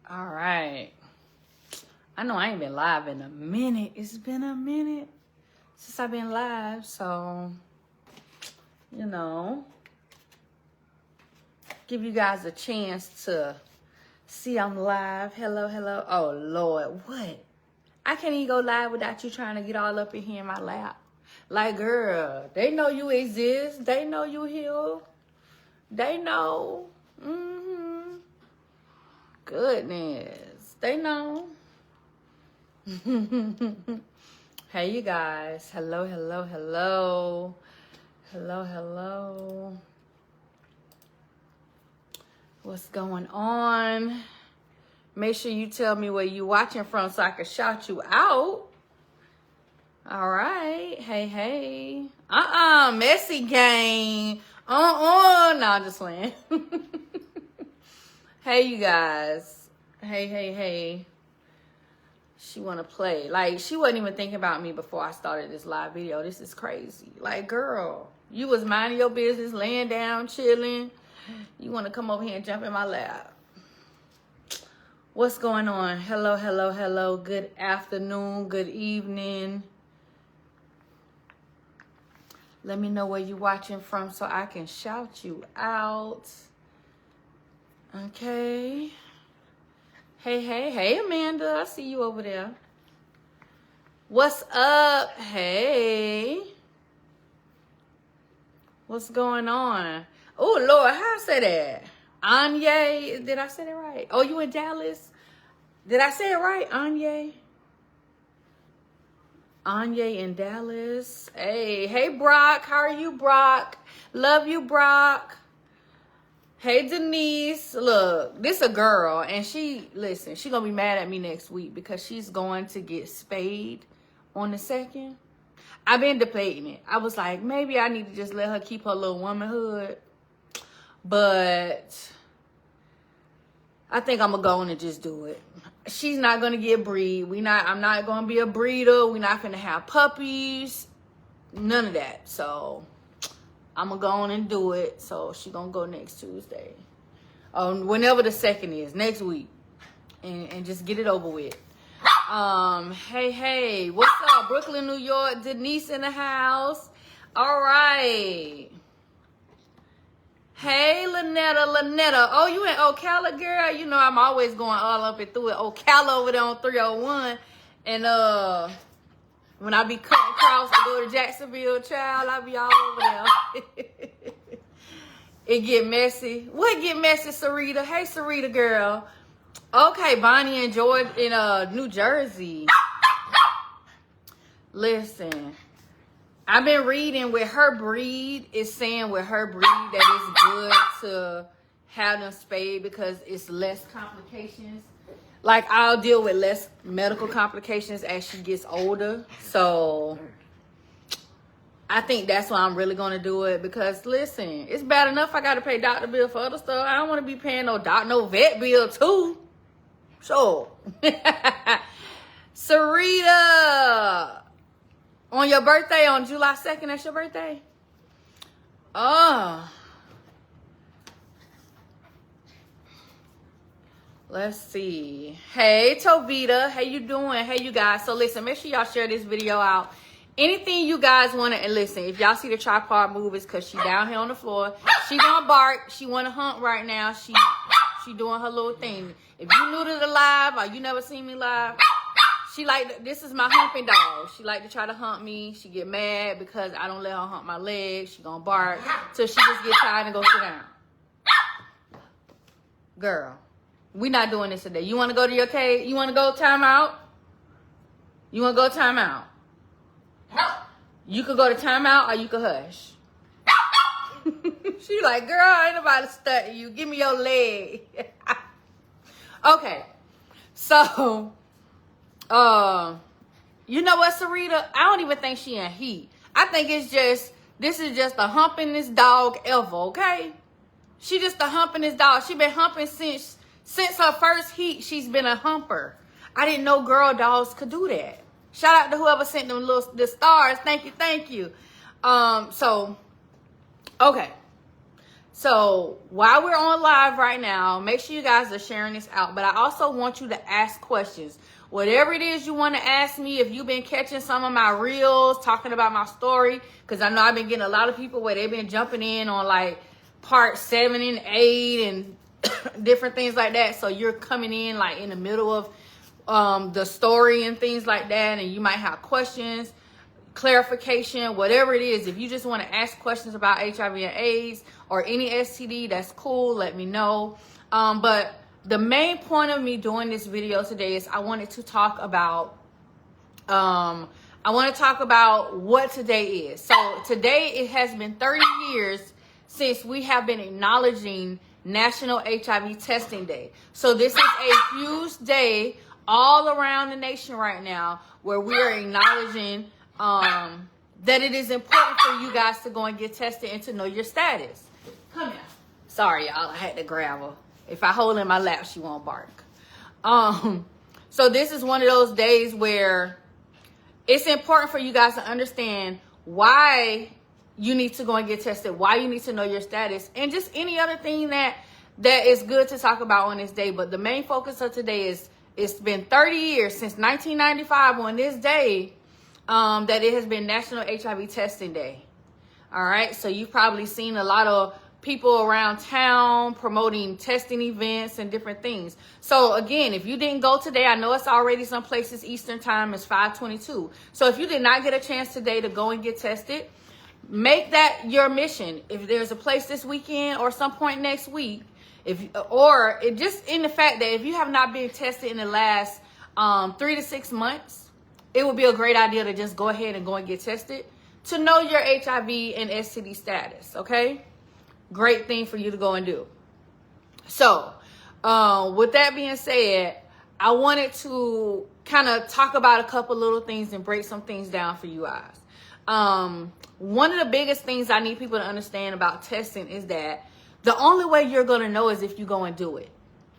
All right. I know I ain't been live in a minute. It's been a minute since I've been live. So, you know, give you guys a chance to see I'm live. Hello, hello. Oh, Lord. What? I can't even go live without you trying to get all up in here in my lap. Like, girl, they know you exist. They know you here. They know. Goodness. They know. Hey, you guys. Hello, hello, hello. Hello, hello. What's going on? Make sure you tell me where you watching from so I can shout you out. All right. Hey, hey. Messy gang. No, I'm just playing. Hey, you guys. Hey, hey, hey. She want to play. Like, she wasn't even thinking about me before I started this live video. This is crazy. Like, girl, you was minding your business, laying down, chilling. You want to come over here and jump in my lap. What's going on? Hello, hello, hello. Good afternoon. Good evening. Let me know where you're watching from so I can shout you out. Okay. Hey, hey, hey, Amanda. I see you over there. What's up? Hey. What's going on? Oh, Lord, how I say that? Anye. Did I say that right? Oh, you in Dallas? Did I say it right? Anye? Anye in Dallas. Hey, hey, Brock. How are you, Brock? Love you, Brock. Hey, Denise. Look, this a girl, and she gonna be mad at me next week because she's going to get spayed on the 2nd. I've been debating it. I was like, maybe I need to just let her keep her little womanhood, but I think I'm gonna go on and just do it. She's not gonna get breed. I'm not gonna be a breeder. We're not gonna have puppies. None of that. So I'm gonna go on and do it. So she gonna go next Tuesday. Whenever the 2nd is, next week. And just get it over with. Hey, hey. What's up? Brooklyn, New York. Denise in the house. All right. Hey, Lynetta. Oh, you in Ocala, girl? You know I'm always going all up and through it. Ocala over there on 301. And when I be cutting across to go to Jacksonville, child, I be all over there. It get messy. What get messy, Sarita? Hey, Sarita, girl. Okay, Bonnie and George in New Jersey. Listen. I've been reading with her breed, it's saying with her breed that it's good to have them spayed because it's less complications. Like, I'll deal with less medical complications as she gets older. So I think that's why I'm really going to do it because, listen, it's bad enough I got to pay doctor bill for other stuff. I don't want to be paying no vet bill too. So, Sarita. On your birthday, on July 2nd, that's your birthday? Let's see. Hey, Tovita. How you doing? Hey, you guys. So, listen, make sure y'all share this video out. Anything you guys want to, and listen, if y'all see the tripod move, it's because she down here on the floor. She gonna bark. She want to hunt right now. She doing her little thing. If you new to the live or you never seen me live, this is my humping dog. She like to try to hump me. She get mad because I don't let her hump my legs. She gonna bark till she just get tired and go sit down. Girl, we not doing this today. You want to go to your cage? You want to go time out? You want to go time out? You could go to time out or you could hush. She like, girl, ain't nobody studying you. Give me your leg. Okay, so... you know what, Sarita? I don't even think she in heat. I think this is just the humpingest dog ever, okay? She just the humpingest dog. She been humping since her first heat. She's been a humper. I didn't know girl dogs could do that. Shout out to whoever sent them the stars. Thank you. So, okay. So while we're on live right now, make sure you guys are sharing this out. But I also want you to ask questions. Whatever it is you want to ask me, if you've been catching some of my reels, talking about my story, because I know I've been getting a lot of people where they've been jumping in on like part 7 and 8 and different things like that. So you're coming in like in the middle of the story and things like that, and you might have questions, clarification, whatever it is. If you just want to ask questions about HIV and AIDS or any STD, that's cool. Let me know. But the main point of me doing this video today is I wanted to talk about what today is. So today, it has been 30 years since we have been acknowledging National HIV Testing Day. So this is a huge day all around the nation right now where we are acknowledging that it is important for you guys to go and get tested and to know your status. Come here. Sorry, y'all. I had to grab her. If I hold her in my lap, she won't bark. So this is one of those days where it's important for you guys to understand why you need to go and get tested, why you need to know your status, and just any other thing that is good to talk about on this day. But the main focus of today is it's been 30 years since 1995 on this day that it has been National HIV Testing Day. All right, so you've probably seen a lot of people around town promoting testing events and different things. So again, if you didn't go today, I know it's already some places Eastern time is 5:22. So if you did not get a chance today to go and get tested, make that your mission. If there's a place this weekend or some point next week, just in the fact that if you have not been tested in the last 3 to 6 months, it would be a great idea to just go ahead and go and get tested to know your HIV and STD status, okay? Great thing for you to go and do. So, with that being said, I wanted to kind of talk about a couple little things and break some things down for you guys. One of the biggest things I need people to understand about testing is that the only way you're going to know is if you go and do it.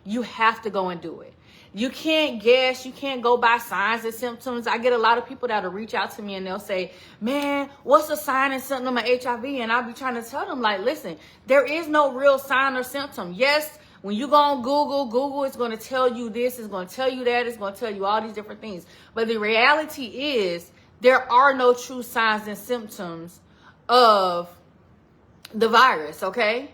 You have to go and do it. You can't guess. You can't go by signs and symptoms. I get a lot of people that'll reach out to me and they'll say, man, what's a sign and symptom of HIV? And I'll be trying to tell them, like, listen, there is no real sign or symptom. Yes, when you go on Google is going to tell you this, it's going to tell you that, it's going to tell you all these different things. But the reality is there are no true signs and symptoms of the virus, okay?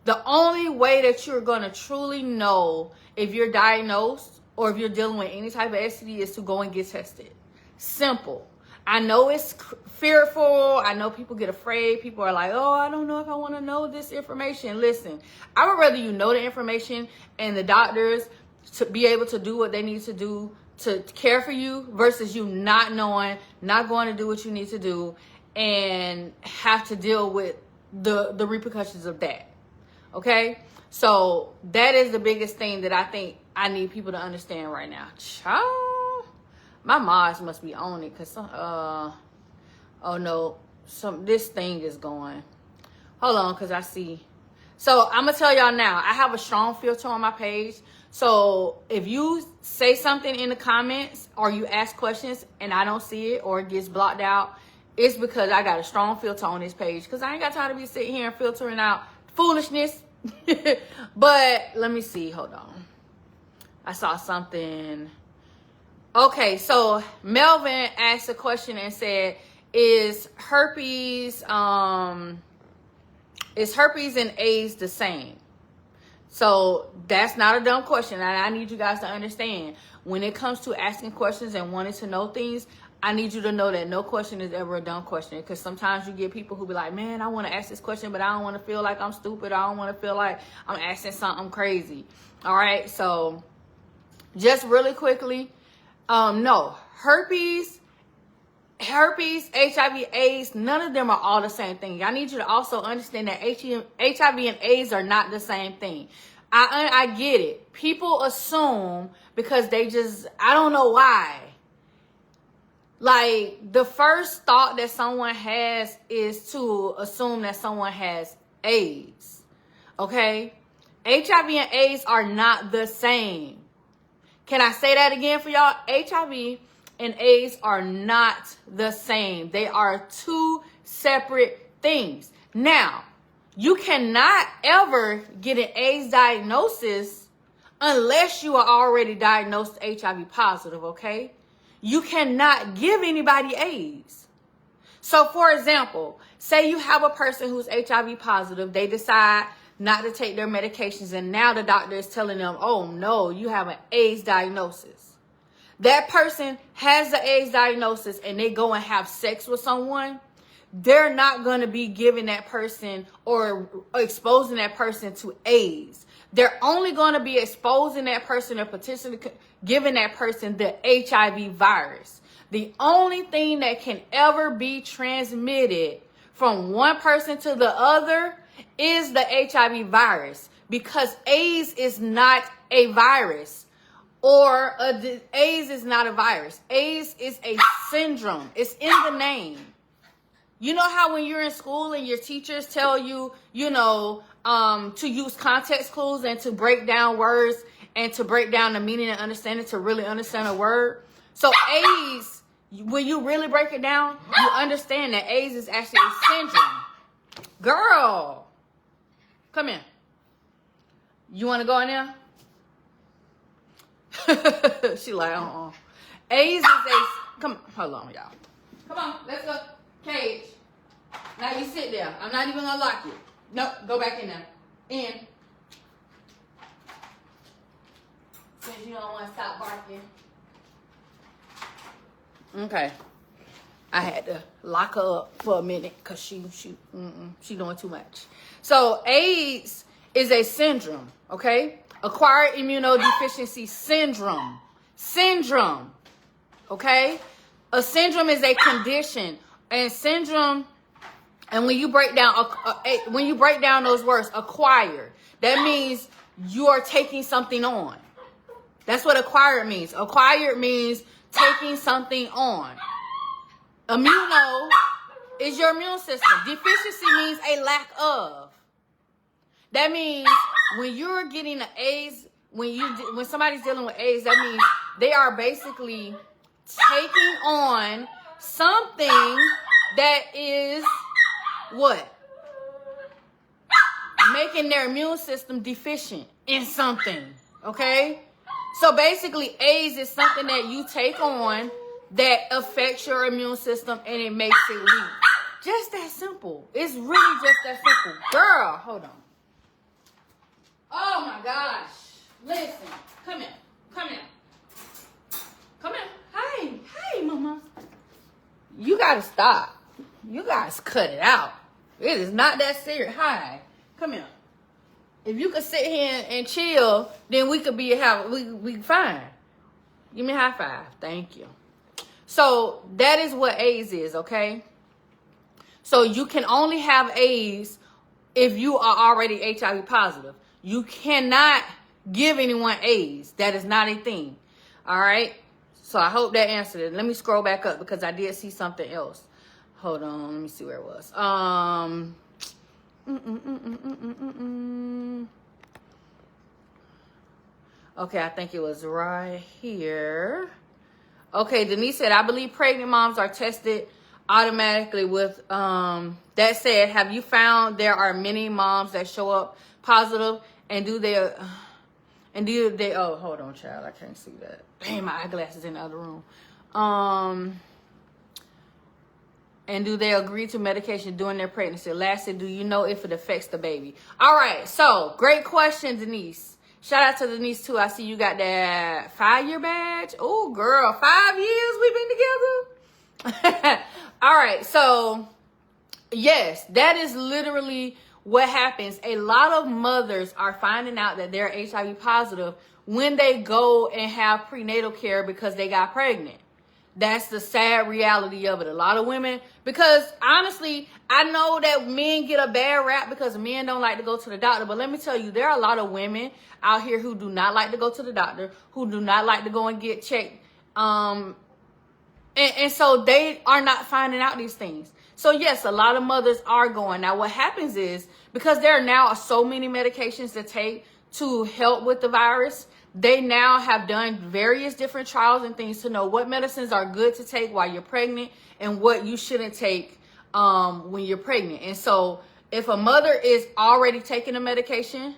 The only way that you're going to truly know if you're diagnosed or if you're dealing with any type of STD is to go and get tested. Simple. I know it's fearful. I know people get afraid. People are like, oh, I don't know if I want to know this information. Listen, I would rather you know the information and the doctors to be able to do what they need to do to care for you versus you not knowing, not going to do what you need to do and have to deal with the repercussions of that. Okay, so that is the biggest thing that I think I need people to understand right now. Child, my mods must be on it because oh no, this thing is going. Hold on, because I see. So I'm gonna tell y'all now. I have a strong filter on my page. So if you say something in the comments or you ask questions and I don't see it or it gets blocked out, it's because I got a strong filter on this page. Because I ain't got time to be sitting here and filtering out foolishness. But let me see. Hold on. I saw something. Okay, so Melvin asked a question and said, is herpes and AIDS the same? So that's not a dumb question. And I need you guys to understand when it comes to asking questions and wanting to know things, I need you to know that no question is ever a dumb question, because sometimes you get people who be like, man, I want to ask this question, but I don't want to feel like I'm stupid. I don't want to feel like I'm asking something crazy. All right. So just really quickly, no, herpes, HIV, AIDS, none of them are all the same thing. I need you to also understand that HIV and AIDS are not the same thing. I get it. People assume because I don't know why. Like, the first thought that someone has is to assume that someone has AIDS. Okay? HIV and AIDS are not the same. Can I say that again for y'all? HIV and AIDS are not the same. They are two separate things. Now, You cannot ever get an AIDS diagnosis unless you are already diagnosed HIV positive, okay? You cannot give anybody AIDS. So, for example, say you have a person who's HIV positive. They decide not to take their medications, and now the doctor is telling them, oh, no, you have an AIDS diagnosis. That person has the AIDS diagnosis and they go and have sex with someone. They're not going to be giving that person or exposing that person to AIDS. They're only going to be exposing that person or potentially giving that person the HIV virus. The only thing that can ever be transmitted from one person to the other is the HIV virus, because AIDS is not a virus, or AIDS is not a virus. AIDS is a syndrome. It's in the name. You know how when you're in school and your teachers tell you, to use context clues and to break down words and to break down the meaning and understanding to really understand a word? So AIDS, when you really break it down, you understand that AIDS is actually a syndrome. Girl, come in. You want to go in there? She like, AIDS is a, come, hold on, y'all. Come on, let's go. Cage. Now you sit there. I'm not even gonna lock you. Nope, go back in there. In. Since you don't want to stop barking. Okay. I had to lock her up for a minute because she doing too much. So AIDS is a syndrome, okay? Acquired immunodeficiency syndrome. Syndrome, okay? A syndrome is a condition. And syndrome, and when you break down those words, acquired, that means you are taking something on. That's what acquired means. Acquired means taking something on. Immuno is your immune system. Deficiency means a lack of. That means when you're getting the AIDS, when somebody's dealing with AIDS, that means they are basically taking on something that is what? Making their immune system deficient in something, okay? So basically, AIDS is something that you take on that affects your immune system and it makes it weak. Just that simple. It's really just that simple. Girl, hold on. Oh my gosh. Listen, come here. Come here. Come here. Hey, mama. You gotta stop. You guys cut it out. It is not that serious. Hi. Come here. If you could sit here and chill, then we could be we fine. Give me a high five. Thank you. So that is what AIDS is, okay? So you can only have AIDS if you are already HIV positive. You cannot give anyone AIDS. That is not a thing. All right? So I hope that answered it. Let me scroll back up because I did see something else. Hold on. Let me see where it was. Okay, I think it was right here. Okay, Denise said, I believe pregnant moms are tested automatically with, that said, have you found there are many moms that show up positive and do they, oh, hold on, child, I can't see that. Dang, my eyeglasses in the other room. And do they agree to medication during their pregnancy? Lastly, do you know if it affects the baby? All right, so great question, Denise. Shout out to Denise, too. I see you got that 5-year badge. Oh, girl, 5 years we've been together. All right, so yes, that is literally what happens. A lot of mothers are finding out that they're HIV positive when they go and have prenatal care because they got pregnant. That's the sad reality of it. A lot of women, because honestly, I know that men get a bad rap because men don't like to go to the doctor. But let me tell you, there are a lot of women out here who do not like to go to the doctor, who do not like to go and get checked. And so they are not finding out these things. So yes, a lot of mothers are going. Now what happens is, because there are now so many medications to take to help with the virus, they now have done various different trials and things to know what medicines are good to take while you're pregnant and what you shouldn't take when you're pregnant. And so if a mother is already taking the medication,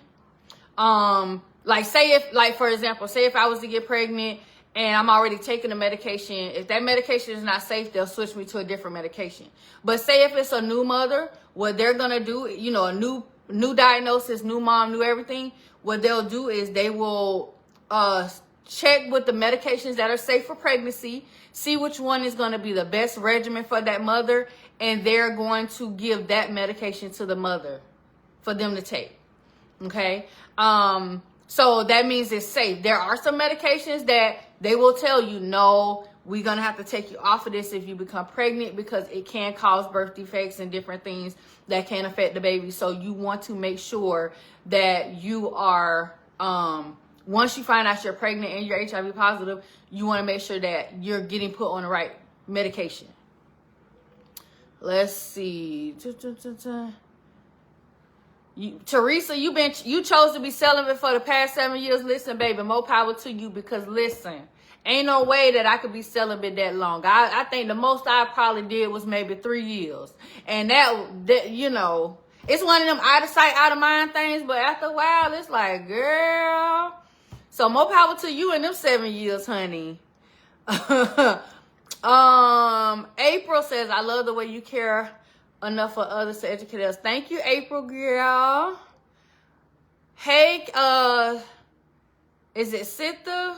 like say if, like for example, say if I was to get pregnant and I'm already taking the medication, if that medication is not safe, they'll switch me to a different medication. But say if it's a new mother, what they're gonna do, you know, a new diagnosis, new mom, new everything, what they'll do is they will check with the medications that are safe for pregnancy, see which one is going to be the best regimen for that mother, and they're going to give that medication to the mother for them to take. Okay? So that means it's safe. There are some medications that they will tell you, no, we're going to have to take you off of this if you become pregnant, because it can cause birth defects and different things that can affect the baby. So you want to make sure that you are, once you find out you're pregnant and you're HIV positive, you want to make sure that you're getting put on the right medication. Let's see. Teresa, you chose to be celibate for the past 7 years. Listen, baby, more power to you, because listen, ain't no way that I could be celibate that long. I think the most I probably did was maybe 3 years. And that, you know, it's one of them out of sight, out of mind things. But after a while, it's like, girl. So more power to you in them 7 years, honey. April says, I love the way you care enough for others to educate us. Thank you, April, girl. Hey, is it Sita?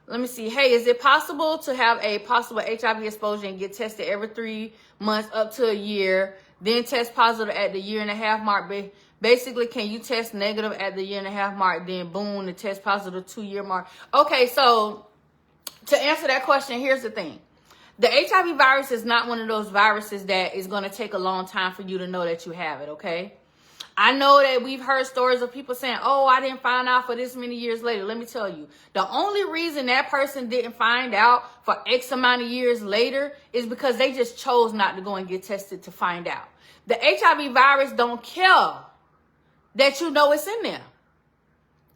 Let me see. Hey, is it possible to have a possible HIV exposure and get tested every 3 months up to a year, then test positive at the 1.5-year mark? Basically, can you test negative at the 1.5-year mark, then boom, the test positive 2-year mark? Okay, so to answer that question, here's the thing. The HIV virus is not one of those viruses that is going to take a long time for you to know that you have it, okay? I know that we've heard stories of people saying, oh, I didn't find out for this many years later. Let me tell you, the only reason that person didn't find out for X amount of years later is because they just chose not to go and get tested to find out. The HIV virus don't care that you know it's in there.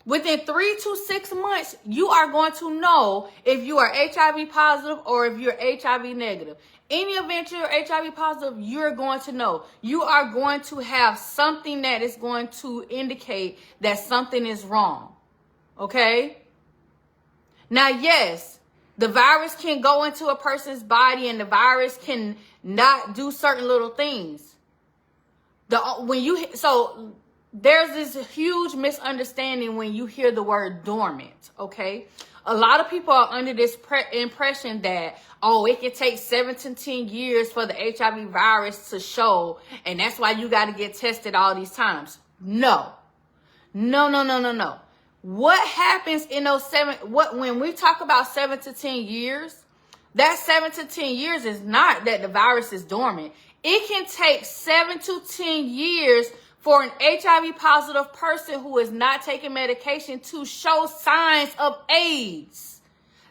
Within 3 to 6 months, you are going to know if you are HIV positive or if you're HIV negative. Any event you're HIV positive, you're going to know. You are going to have something that is going to indicate that something is wrong. Okay? Now, yes, the virus can go into a person's body and the virus can not do certain little things. There's this huge misunderstanding when you hear the word dormant, okay? A lot of people are under this impression that, oh, it can take 7 to 10 years for the HIV virus to show, and that's why you got to get tested all these times. No. What happens in those when we talk about 7 to 10 years, that 7 to 10 years is not that the virus is dormant. It can take 7 to 10 years for an HIV positive person who is not taking medication to show signs of AIDS.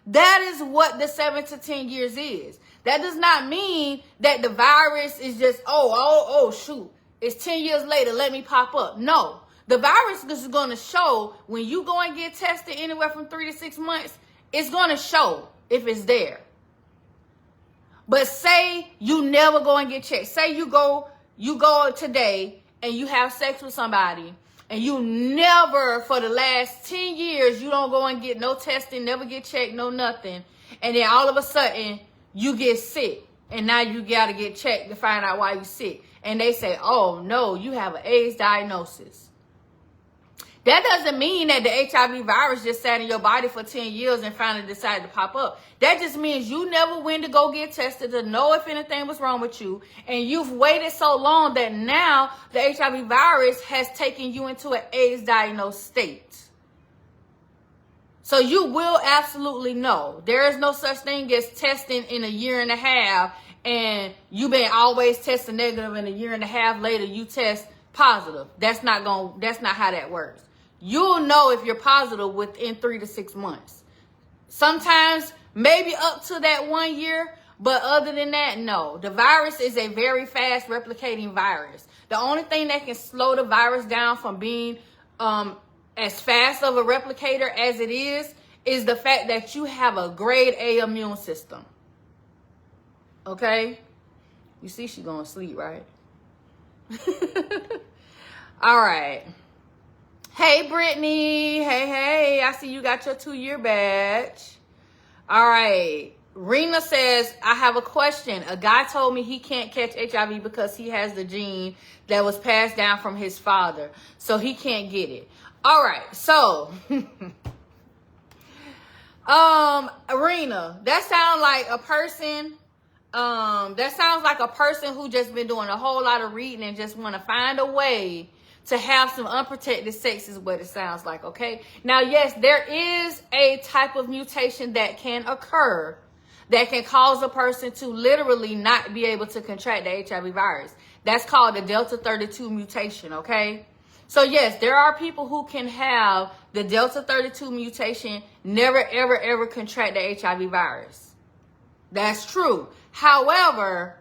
That is what the 7 to 10 years is. That does not mean that the virus is just, oh, shoot, it's 10 years later, let me pop up. No, the virus is going to show when you go and get tested anywhere from 3 to 6 months, it's going to show if it's there. But say you never go and get checked. Say you go today and you have sex with somebody, and you never, for the last 10 years, you don't go and get no testing, never get checked, no nothing. And then all of a sudden, you get sick. And now you got to get checked to find out why you're sick. And they say, oh, no, you have an AIDS diagnosis. That doesn't mean that the HIV virus just sat in your body for 10 years and finally decided to pop up. That just means you never went to go get tested to know if anything was wrong with you. And you've waited so long that now the HIV virus has taken you into an AIDS diagnosed state. So you will absolutely know. There is no such thing as testing in a 1.5 years and you've been always testing negative and a 1.5 years later you test positive. That's not how that works. You'll know if you're positive within 3 to 6 months. Sometimes maybe up to that 1 year, but other than that, no. The virus is a very fast replicating virus. The only thing that can slow the virus down from being as fast of a replicator as it is the fact that you have a grade A immune system. Okay? You see she going to sleep, right? All right. Hey, Brittany. Hey. I see you got your 2-year badge. All right. Rena says, I have a question. A guy told me he can't catch HIV because he has the gene that was passed down from his father. So he can't get it. All right. So, Rena, that sounds like a person who just been doing a whole lot of reading and just want to find a way to have some unprotected sex is what it sounds like, okay? Now, yes, there is a type of mutation that can occur that can cause a person to literally not be able to contract the HIV virus. That's called the Delta 32 mutation, okay? So, yes, there are people who can have the Delta 32 mutation, never, ever contract the HIV virus. That's true. However,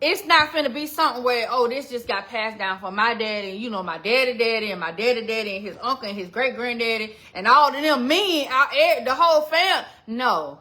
it's not finna be something where, oh, this just got passed down from my daddy, and, you know, my daddy and my daddy and his uncle and his great granddaddy and all of them, the whole fam. No.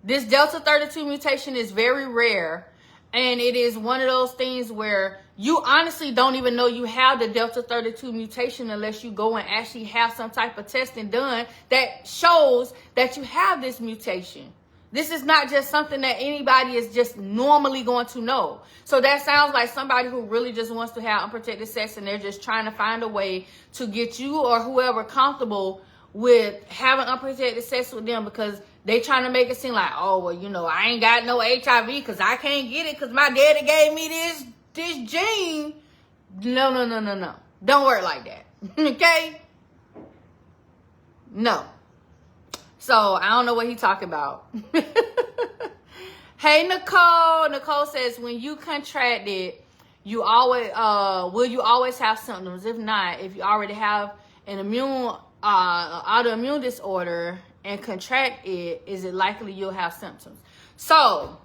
This Delta 32 mutation is very rare, and it is one of those things where you honestly don't even know you have the Delta 32 mutation unless you go and actually have some type of testing done that shows that you have this mutation. This is not just something that anybody is just normally going to know. So that sounds like somebody who really just wants to have unprotected sex, and they're just trying to find a way to get you or whoever comfortable with having unprotected sex with them, because they trying to make it seem like, oh, well, you know, I ain't got no HIV because I can't get it because my daddy gave me this gene. No. Don't work like that. Okay? No. So, I don't know what he talking about. Hey, Nicole. Nicole says, when you contract it, you always, will you always have symptoms? If not, if you already have an autoimmune disorder and contract it, is it likely you'll have symptoms? So,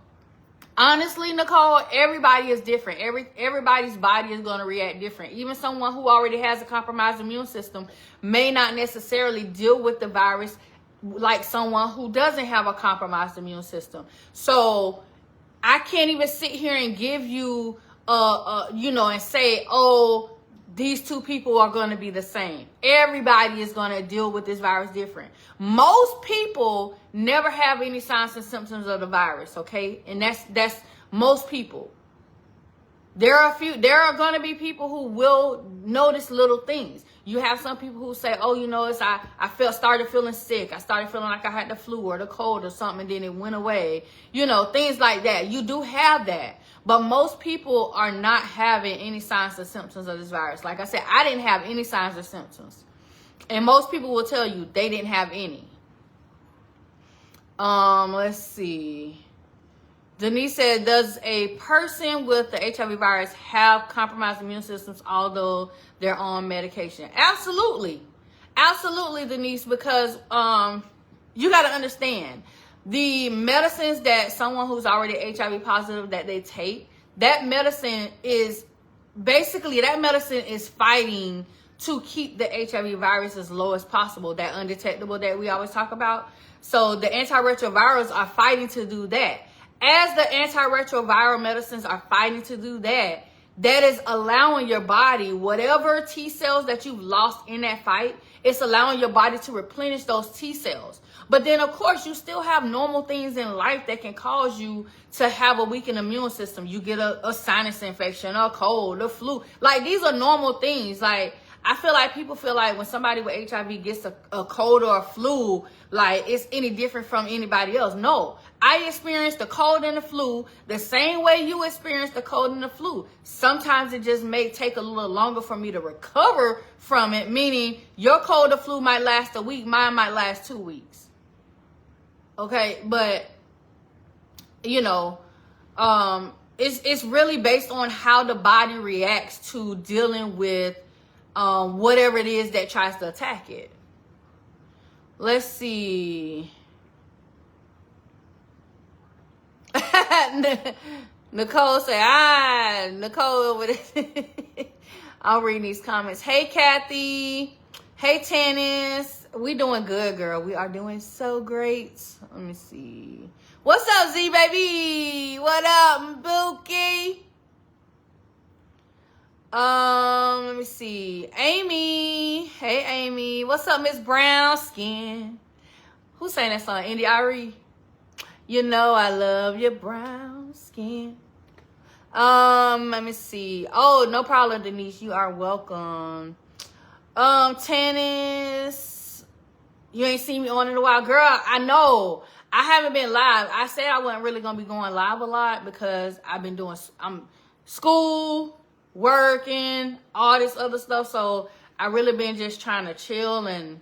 honestly, Nicole, everybody is different. Everybody's body is going to react different. Even someone who already has a compromised immune system may not necessarily deal with the virus like someone who doesn't have a compromised immune system. So I can't even sit here and give you, and say, oh, these two people are going to be the same. Everybody is going to deal with this virus different. Most people never have any signs and symptoms of the virus, okay? And that's most people. There are going to be people who will notice little things. You have some people who say, oh, you know, I started feeling sick. I started feeling like I had the flu or the cold or something, and then it went away. You know, things like that. You do have that. But most people are not having any signs or symptoms of this virus. Like I said, I didn't have any signs or symptoms. And most people will tell you they didn't have any. Let's see. Denise said, does a person with the HIV virus have compromised immune systems although they're on medication? Absolutely. Absolutely, Denise, because you got to understand, the medicines that someone who's already HIV positive that they take, that medicine is fighting to keep the HIV virus as low as possible, that undetectable that we always talk about. So the antiretrovirals are fighting to do that. As the antiretroviral medicines are fighting to do that, that is allowing your body, whatever T cells that you've lost in that fight, it's allowing your body to replenish those T cells. But then, of course, you still have normal things in life that can cause you to have a weakened immune system. You get a sinus infection, a cold, a flu. Like, these are normal things. Like, I feel like people feel like when somebody with HIV gets a cold or a flu, like it's any different from anybody else. No, I experienced the cold and the flu the same way you experienced the cold and the flu. Sometimes it just may take a little longer for me to recover from it, meaning your cold or flu might last a week, mine might last 2 weeks. Okay, but you know, it's really based on how the body reacts to dealing with whatever it is that tries to attack it. Let's see. Nicole say, Nicole over there. I'll read these comments. Hey, Kathy. Hey, Tannis. We doing good, girl. We are doing so great. Let me see. What's up, Z, baby? What up, Bookie? Let me see. Amy. Hey, Amy. What's up, Miss Brown Skin? Who sang that song? Indy Ari? You know I love your brown skin. Let me see. Oh, no problem, Denise. You are welcome. Tennis. You ain't seen me on in a while. Girl, I know. I haven't been live. I said I wasn't really going to be going live a lot because I've been doing school, working, all this other stuff. So I really been just trying to chill and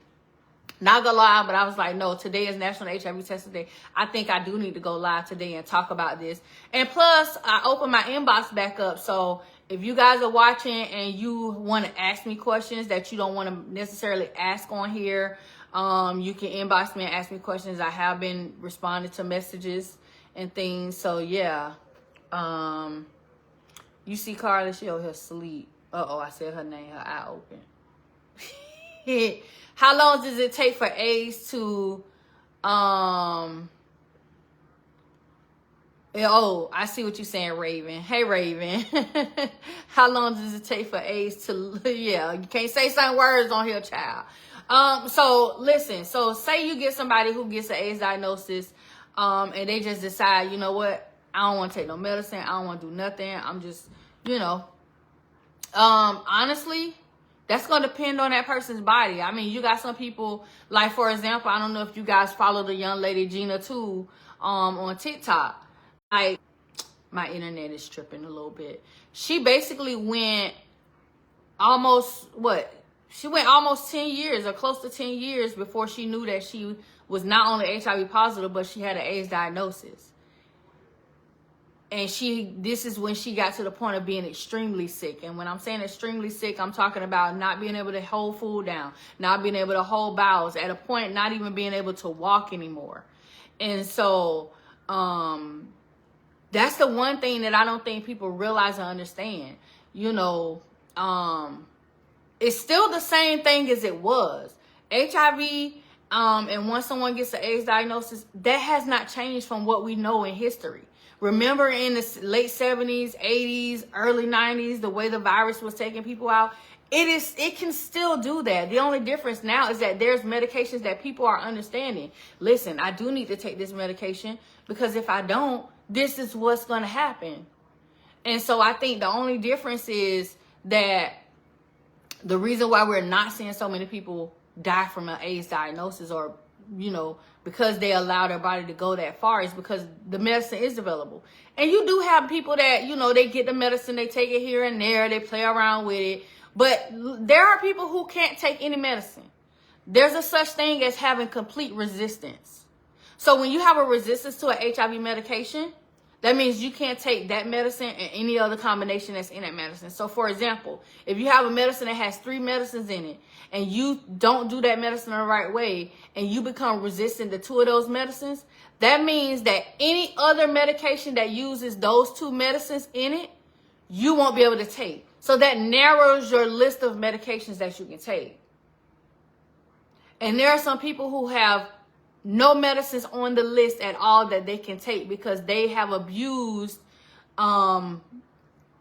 not gonna lie, but I was like, no, today is National HIV Testing Day. I think I do need to go live today and talk about this. And plus, I opened my inbox back up. So if you guys are watching and you want to ask me questions that you don't want to necessarily ask on here, you can inbox me and ask me questions. I have been responding to messages and things. So yeah. You see Carla, she over here sleep. Uh-oh, I said her name, her eye open. How long does it take for AIDS to, oh, I see what you're saying, Raven. Hey, Raven. How long does it take for AIDS to, yeah, you can't say certain words on here, child. So listen, so say you get somebody who gets an AIDS diagnosis, and they just decide, you know what, I don't want to take no medicine. I don't want to do nothing. I'm just, you know, honestly, that's going to depend on that person's body. I mean, you got some people, like, for example, I don't know if you guys follow the young lady Gina too, on TikTok. Like, my internet is tripping a little bit. She basically went almost, she went almost 10 years or close to 10 years before she knew that she was not only HIV positive, but she had an AIDS diagnosis. And this is when she got to the point of being extremely sick. And when I'm saying extremely sick, I'm talking about not being able to hold food down, not being able to hold bowels, at a point not even being able to walk anymore. And so that's the one thing that I don't think people realize or understand. You know, it's still the same thing as it was. HIV, and once someone gets an AIDS diagnosis, that has not changed from what we know in history. Remember in the late 70s, 80s, early 90s, the way the virus was taking people out? It can still do that. The only difference now is that there's medications that people are understanding. Listen, I do need to take this medication because if I don't, this is what's going to happen. And so I think the only difference is that the reason why we're not seeing so many people die from an AIDS diagnosis or, you know, because they allow their body to go that far is because the medicine is available. And you do have people that, you know, they get the medicine, they take it here and there, they play around with it. But there are people who can't take any medicine. There's a such thing as having complete resistance. So when you have a resistance to an HIV medication, that means you can't take that medicine and any other combination that's in that medicine. So for example, if you have a medicine that has 3 medicines in it and you don't do that medicine the right way and you become resistant to 2 of those medicines, that means that any other medication that uses those 2 medicines in it, you won't be able to take. So that narrows your list of medications that you can take. And there are some people who have no medicines on the list at all that they can take because they have abused the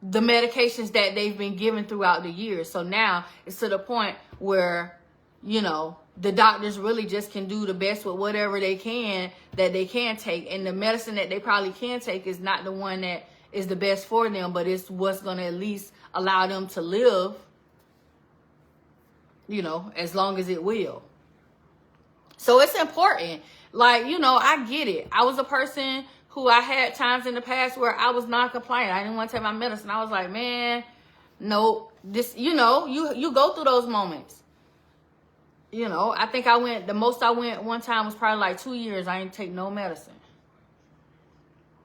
medications that they've been given throughout the years. So now it's to the point where, you know, the doctors really just can do the best with whatever they can that they can take. And the medicine that they probably can take is not the one that is the best for them, but it's what's going to at least allow them to live, you know, as long as it will. So it's important. Like, you know, I get it. I was a person who I had times in the past where I was non-compliant. I didn't want to take my medicine. I was like, man, no, this, you know, you go through those moments. You know, I think the most I went one time was probably like 2 years. I didn't take no medicine.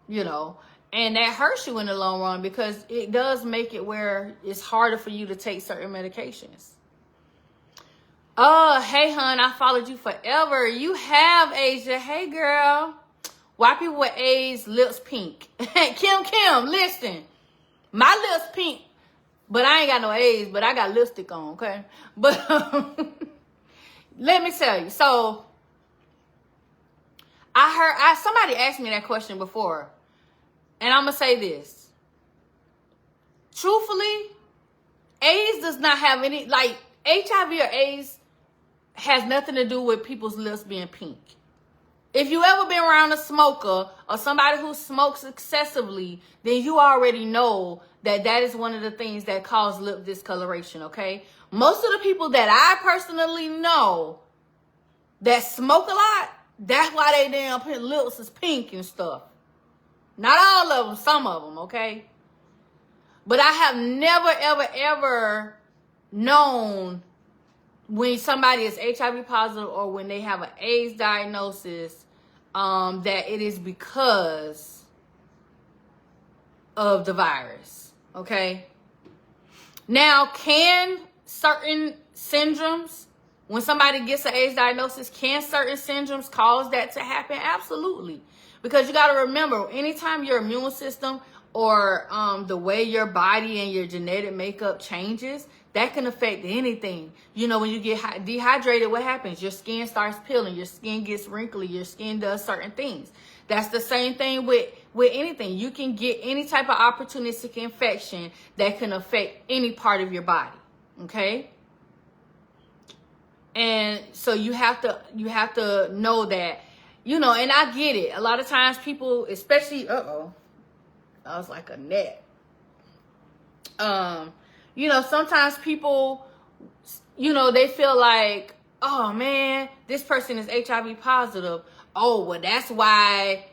You know, and that hurts you in the long run because it does make it where it's harder for you to take certain medications. Oh, hey, hon, I followed you forever. You have Asia. Hey, girl. Why people with AIDS, lips pink? Kim, listen. My lips pink, but I ain't got no AIDS, but I got lipstick on, okay? But let me tell you. So, somebody asked me that question before, and I'm going to say this. Truthfully, AIDS does not have any, like, HIV or AIDS has nothing to do with people's lips being pink. If you ever been around a smoker or somebody who smokes excessively, then you already know that that is one of the things that cause lip discoloration, okay? Most of the people that I personally know that smoke a lot, that's why they damn lips is pink and stuff. Not all of them, some of them, okay? But I have never, ever, ever known when somebody is HIV positive or when they have an AIDS diagnosis, that it is because of the virus, okay? Now, can certain syndromes, when somebody gets an AIDS diagnosis, can certain syndromes cause that to happen? Absolutely. Because you got to remember, anytime your immune system or the way your body and your genetic makeup changes, that can affect anything. You know, when you get dehydrated, what happens? Your skin starts peeling. Your skin gets wrinkly. Your skin does certain things. That's the same thing with anything. You can get any type of opportunistic infection that can affect any part of your body. Okay? And so you have to know that, you know, and I get it. A lot of times people, especially, that was like a net. You know, sometimes people, you know, they feel like, oh man, this person is HIV positive. Oh, well, that's why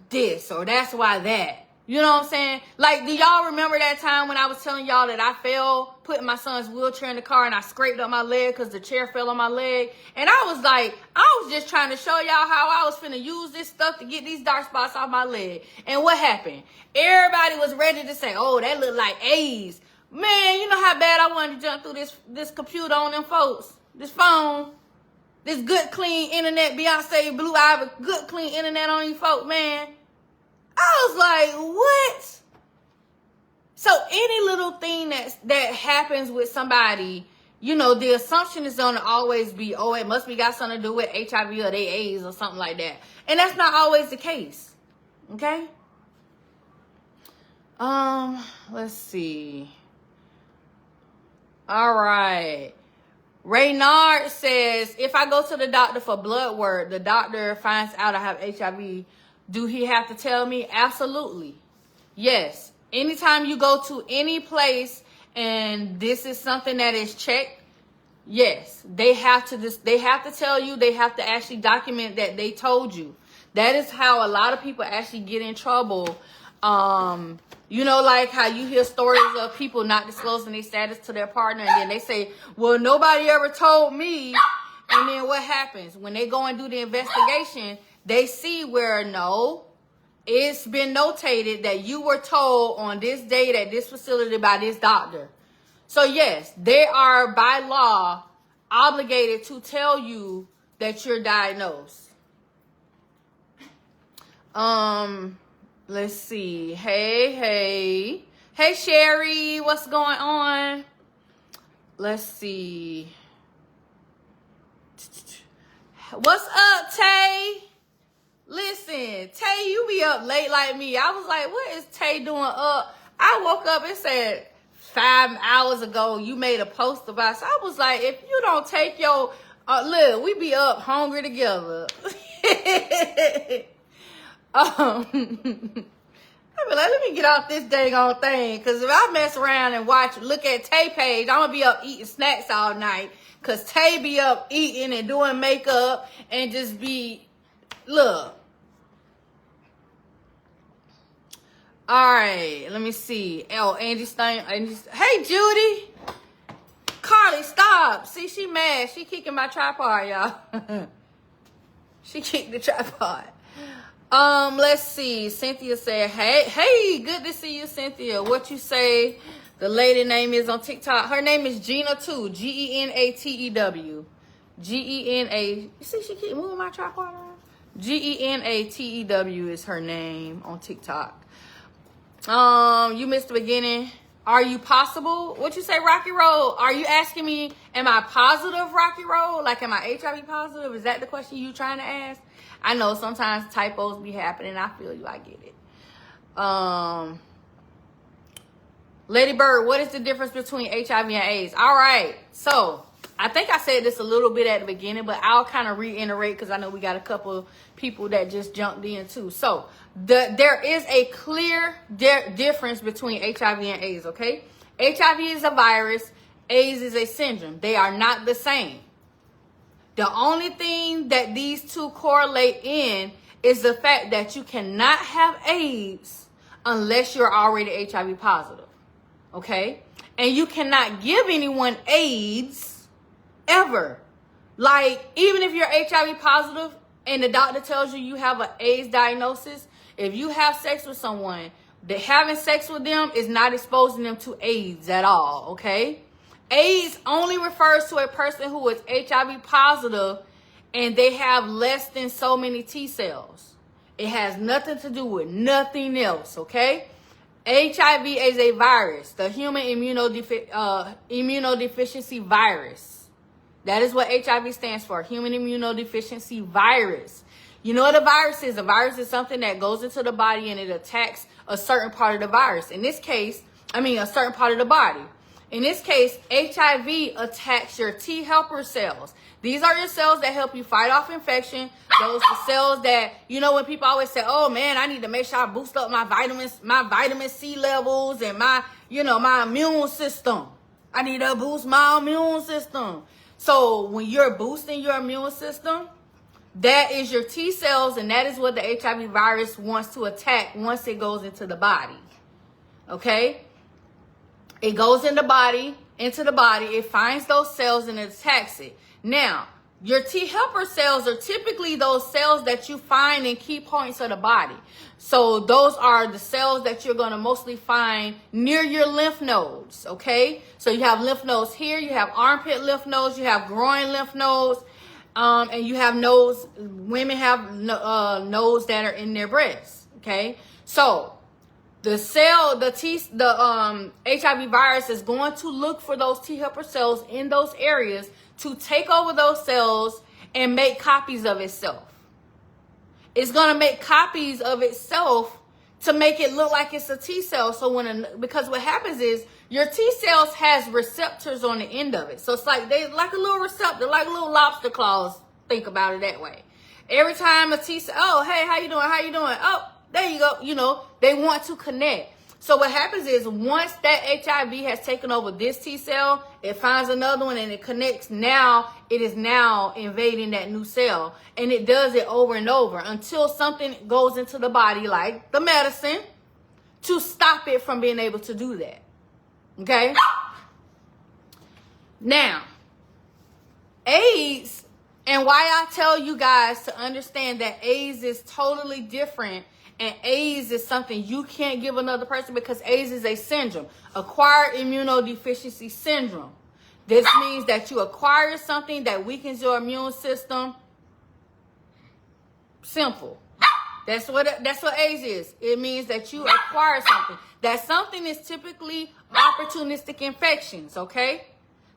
this or that's why that. You know what I'm saying? Like, do y'all remember that time when I was telling y'all that I fell, putting my son's wheelchair in the car and I scraped up my leg because the chair fell on my leg? And I was like, I was just trying to show y'all how I was finna use this stuff to get these dark spots off my leg. And what happened? Everybody was ready to say, oh, that looked like AIDS. Man, you know how bad I wanted to jump through this computer on them folks, this phone, this good, clean internet, Beyonce, Blue Ivy, good, clean internet on you folks, man. I was like, what? So any little thing that happens with somebody, you know, the assumption is going to always be, oh, it must be got something to do with HIV or they AIDS or something like that. And that's not always the case. Okay? Let's see. All right. Reynard says, if I go to the doctor for blood work, the doctor finds out I have HIV, do he have to tell me? Absolutely. Yes. Anytime you go to any place and this is something that is checked, yes, they have to tell you, they have to actually document that they told you. That is how a lot of people actually get in trouble. You know, like how you hear stories of people not disclosing their status to their partner, and then they say, well, nobody ever told me. And then what happens? When they go and do the investigation, they see where, no, it's been notated that you were told on this date at this facility by this doctor. So yes, they are by law obligated to tell you that you're diagnosed. Let's see. Hey, Sherry, what's going on? Let's see. What's up, Tay? Listen, Tay, you be up late like me. I was like, what is Tay doing up? I woke up and said 5 hours ago you made a post about it. So I was like, if you don't take your look, we be up hungry together. I be like, let me get off this dang old thing, because if I mess around and look at Tay page, I'm gonna be up eating snacks all night, because Tay be up eating and doing makeup and just be, look. All right, let me see. Oh, Angie Stein. Hey, Judy. Carly, stop. See, she mad. She kicking my tripod, y'all. She kicked the tripod. Let's see. Cynthia said, hey, good to see you, Cynthia. What you say the lady name is on TikTok? Her name is Gina too. Genatew. Gena. You see, she keep moving my tripod around. Genatew is her name on TikTok. You missed the beginning. Are you possible? What you say, Rocky Road? Are you asking me, am I positive, Rocky Road? Like, am I HIV positive? Is that the question you trying to ask? I know sometimes typos be happening. I feel you. I get it. Lady Bird, what is the difference between HIV and AIDS? All right. So I think I said this a little bit at the beginning, but I'll kind of reiterate because I know we got a couple people that just jumped in too. So there is a clear difference between HIV and AIDS, okay? HIV is a virus. AIDS is a syndrome. They are not the same. The only thing that these two correlate in is the fact that you cannot have AIDS unless you're already HIV positive, okay? And you cannot give anyone AIDS ever. Like, even if you're HIV positive and the doctor tells you you have an AIDS diagnosis, if you have sex with someone, having sex with them is not exposing them to AIDS at all, okay? AIDS only refers to a person who is HIV positive and they have less than so many T cells. It has nothing to do with nothing else, okay? HIV is a virus, the human immunodeficiency virus. That is what HIV stands for, human immunodeficiency virus. You know what a virus is? A virus is something that goes into the body and it attacks a certain part of the virus. In this case, a certain part of the body. In this case, HIV attacks your T helper cells. These are your cells that help you fight off infection. Those are cells that, when people always say, oh man, I need to make sure I boost up my vitamin C levels and my immune system. I need to boost my immune system. So when you're boosting your immune system, that is your T cells, and that is what the HIV virus wants to attack once it goes into the body. Okay? It goes into the body, it finds those cells and it attacks it. Now, your T helper cells are typically those cells that you find in key points of the body. So those are the cells that you're going to mostly find near your lymph nodes, okay? So you have lymph nodes here, you have armpit lymph nodes, you have groin lymph nodes, and you have nodes. Women have nodes that are in their breasts, okay? So the HIV virus is going to look for those T helper cells in those areas to take over those cells and make copies of itself. It's going to make copies of itself to make it look like it's a T cell. So because what happens is your T cells has receptors on the end of it. So it's like they like a little receptor, like little lobster claws. Think about it that way. Every time a T cell, oh, hey, how you doing? How you doing? Oh, there you go. They want to connect. So what happens is once that HIV has taken over this T cell, it finds another one and it connects. Now it is now invading that new cell, and it does it over and over until something goes into the body, like the medicine, to stop it from being able to do that. Okay? Now, AIDS, and why I tell you guys to understand that AIDS is totally different. And AIDS is something you can't give another person because AIDS is a syndrome, acquired immunodeficiency syndrome. This means that you acquire something that weakens your immune system. Simple. That's what AIDS is. It means that you acquire something. That something is typically opportunistic infections, okay?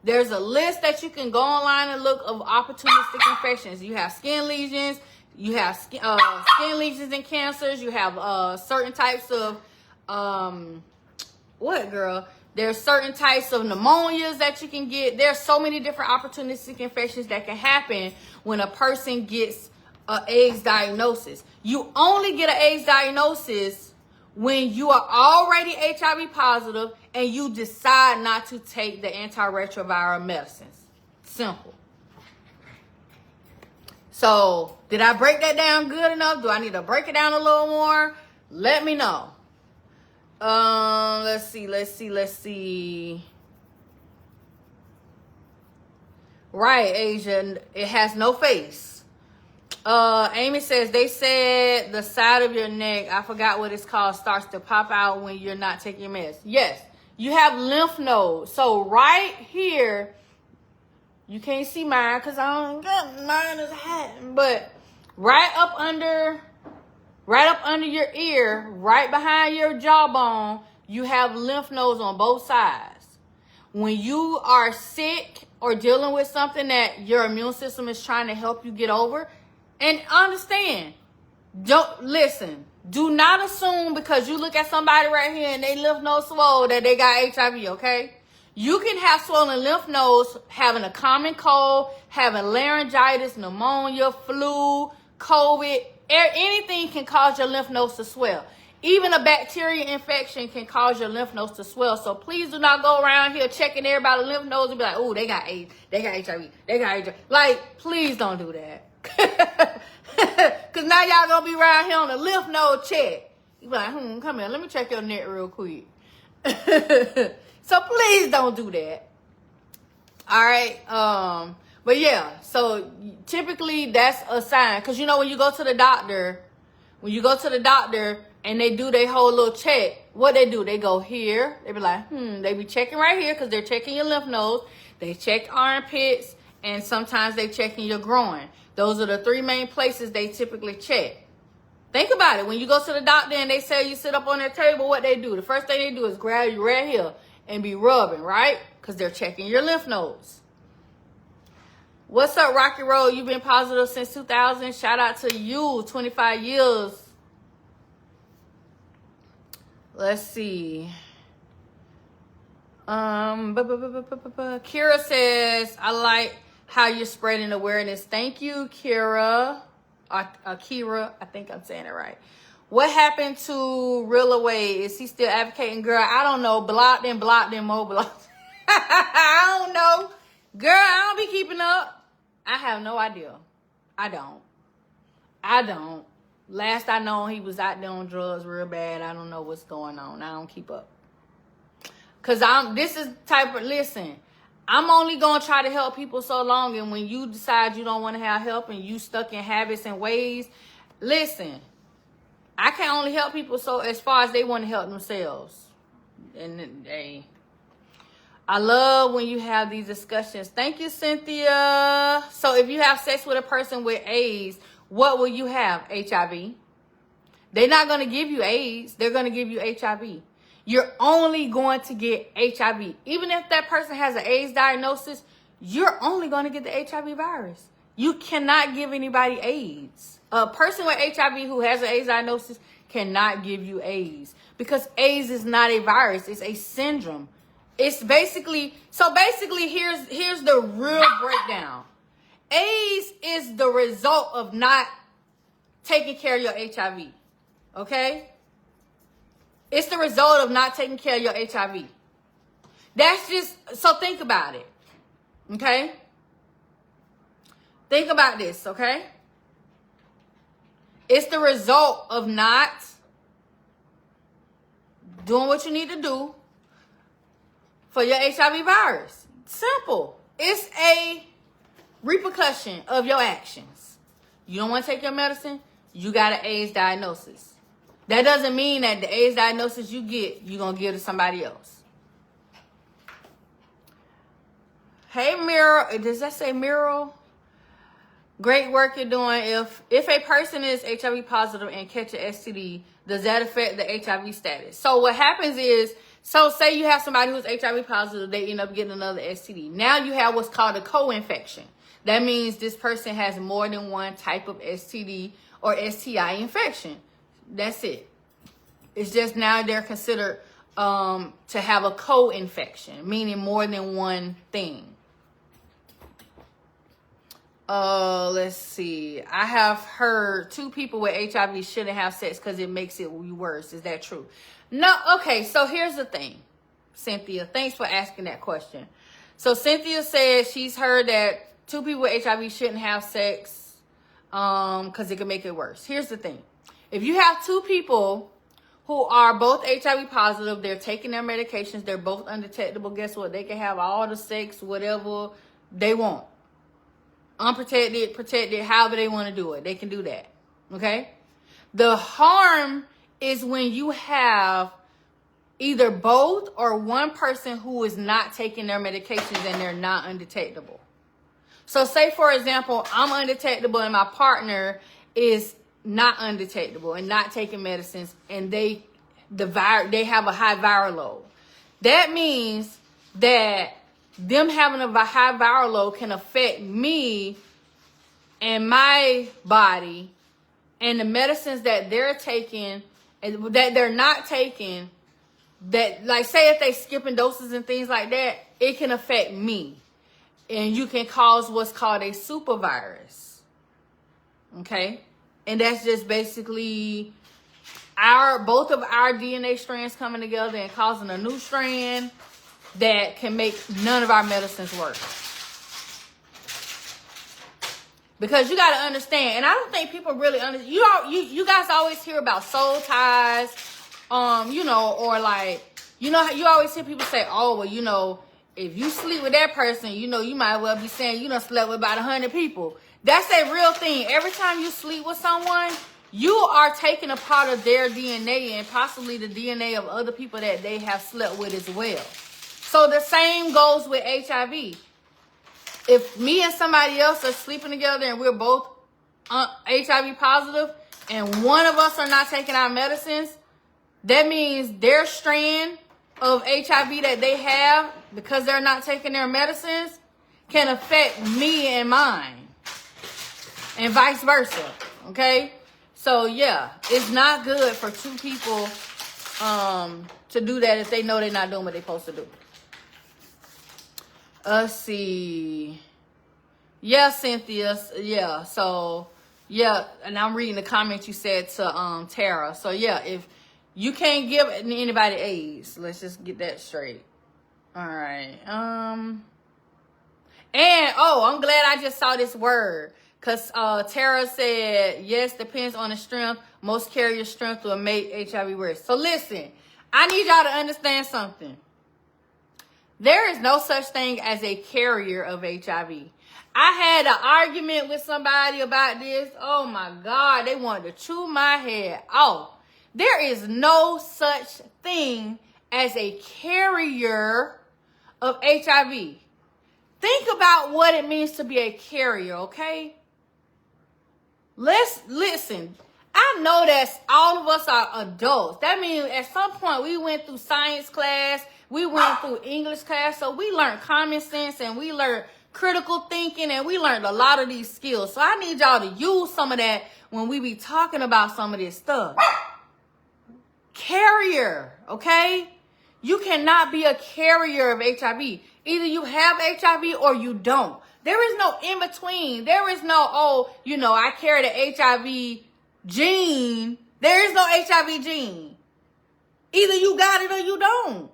There's a list that you can go online and look of opportunistic infections. You have skin lesions. You have skin lesions and cancers. You have certain types of, There's certain types of pneumonias that you can get. There's so many different opportunistic infections that can happen when a person gets an AIDS diagnosis. You only get an AIDS diagnosis when you are already HIV positive and you decide not to take the antiretroviral medicines. Simple. So, did I break that down good enough? Do I need to break it down a little more? Let me know. Let's see. Right, Asia, it has no face. Amy says, they said the side of your neck, I forgot what it's called, starts to pop out when you're not taking your meds. Yes, you have lymph nodes. So right here, you can't see mine because I don't got mine is hiding. But right up under your ear, right behind your jawbone, you have lymph nodes on both sides. When you are sick or dealing with something that your immune system is trying to help you get over, and understand, don't listen. Do not assume because you look at somebody right here and they lymph node swole that they got HIV, okay? You can have swollen lymph nodes having a common cold, having laryngitis, pneumonia, flu, COVID. Anything can cause your lymph nodes to swell. Even a bacteria infection can cause your lymph nodes to swell. So please do not go around here checking everybody's lymph nodes and be like, oh, they got AIDS, they got HIV, they got HIV. Like, please don't do that. Because now y'all going to be around here on a lymph node check. You be like, come here, let me check your neck real quick. So please don't do that. All right. But yeah, so typically that's a sign. Because you know when you go to the doctor, and they do their whole little check, what they do, they go here. They be like, they be checking right here because they're checking your lymph nodes. They check armpits, and sometimes they checking your groin. Those are the 3 main places they typically check. Think about it. When you go to the doctor and they say you sit up on their table, what they do? The first thing they do is grab you right here and be rubbing, right? Because they're checking your lymph nodes. What's up, Rocky Road? You've been positive since 2000. Shout out to you, 25 years. Let's see. Kira says, I like how you're spreading awareness. Thank you, Kira. Akira, I think I'm saying it right. What happened to Real Away? Is he still advocating? Girl, I don't know. Blocked and more blocked. I don't know. Girl, I don't be keeping up. I have no idea. I don't. Last I know, he was out there on drugs real bad. I don't know what's going on. I don't keep up. Because listen, I'm only going to try to help people so long. And when you decide you don't want to have help and you stuck in habits and ways, listen, I can only help people so as far as they want to help themselves. And I love when you have these discussions. Thank you, Cynthia. So if you have sex with a person with AIDS, what will you have? HIV. They're not going to give you AIDS. They're going to give you HIV. You're only going to get HIV. Even if that person has an AIDS diagnosis, you're only going to get the HIV virus. You cannot give anybody AIDS. A person with HIV who has an AIDS diagnosis cannot give you AIDS because AIDS is not a virus. It's a syndrome. It's basically, here's the real breakdown. AIDS is the result of not taking care of your HIV. Okay? It's the result of not taking care of your HIV. That's just, so think about it. Okay? Think about this, okay? It's the result of not doing what you need to do for your HIV virus. Simple. It's a repercussion of your actions. You don't want to take your medicine, you got an AIDS diagnosis. That doesn't mean that the AIDS diagnosis you get, you're going to give to somebody else. Hey, Miro. Does that say Miro? Great work you're doing. If a person is HIV positive and catch an STD, does that affect the HIV status? So what happens is, so say you have somebody who's HIV positive, they end up getting another STD. Now you have what's called a co-infection. That means this person has more than one type of STD or STI infection. That's it. It's just now they're considered to have a co-infection, meaning more than one thing. Let's see. I have heard 2 people with HIV shouldn't have sex because it makes it worse. Is that true? No. Okay, so here's the thing, Cynthia. Thanks for asking that question. So Cynthia says she's heard that 2 people with HIV shouldn't have sex because it can make it worse. Here's the thing. If you have 2 people who are both HIV positive, they're taking their medications, they're both undetectable, guess what? They can have all the sex, whatever they want. Unprotected, protected, however they want to do it. They can do that. Okay? The harm is when you have either both or one person who is not taking their medications and they're not undetectable. So say, for example, I'm undetectable and my partner is not undetectable and not taking medicines, and they have a high viral load. That means that them having a high viral load can affect me and my body and the medicines that they're taking, that they're not taking, that, like, say if they skipping doses and things like that, it can affect me. And you can cause what's called a super virus. Okay? And that's just basically both of our DNA strands coming together and causing a new strand that can make none of our medicines work. Because you got to understand, and I don't think people really understand. You guys always hear about soul ties, you know, or like, you know, you always hear people say, oh, well, you know, if you sleep with that person, you know, you might well be saying you done slept with about 100 people. That's a real thing. Every time you sleep with someone, you are taking a part of their DNA and possibly the DNA of other people that they have slept with as well. So the same goes with HIV. If me and somebody else are sleeping together and we're both HIV positive and one of us are not taking our medicines, that means their strand of HIV that they have, because they're not taking their medicines, can affect me and mine. And vice versa. Okay? So yeah, it's not good for two people to do that if they know they're not doing what they're supposed to do. Let's see. Yeah, Cynthia. Yeah. So yeah, and I'm reading the comment you said to Tara. So yeah, if you can't give anybody AIDS, let's just get that straight. All right. And I'm glad I just saw this word. Because Tara said, yes, depends on the strength. Most carrier strength will make HIV worse. So listen, I need y'all to understand something. There is no such thing as a carrier of HIV. I had an argument with somebody about this. Oh my God, they wanted to chew my head off. There is no such thing as a carrier of HIV. Think about what it means to be a carrier, okay? Let's listen. I know that all of us are adults. That means at some point we went through science class, we went through English class, so we learned common sense and we learned critical thinking and we learned a lot of these skills. So I need y'all to use some of that when we be talking about some of this stuff. Carrier, okay? You cannot be a carrier of HIV. Either you have HIV or you don't. There is no in between. There is no, oh, you know, I carry the HIV gene. There is no HIV gene. Either you got it or you don't.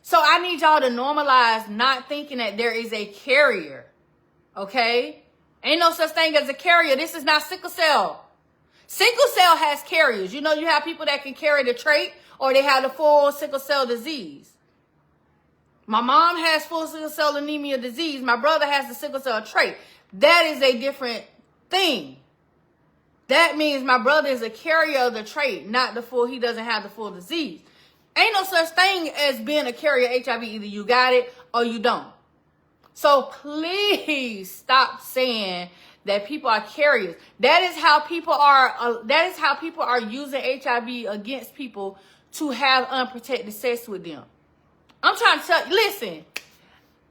So I need y'all to normalize not thinking that there is a carrier. Okay? Ain't no such thing as a carrier. This is not sickle cell. Sickle cell has carriers. You know, you have people that can carry the trait or they have the full sickle cell disease. My mom has full sickle cell anemia disease. My brother has the sickle cell trait. That is a different thing. That means my brother is a carrier of the trait, not the full, he doesn't have the full disease. Ain't no such thing as being a carrier of HIV. Either you got it or you don't. So please stop saying that people are carriers. That is how people are using HIV against people to have unprotected sex with them. I'm trying to tell you, listen,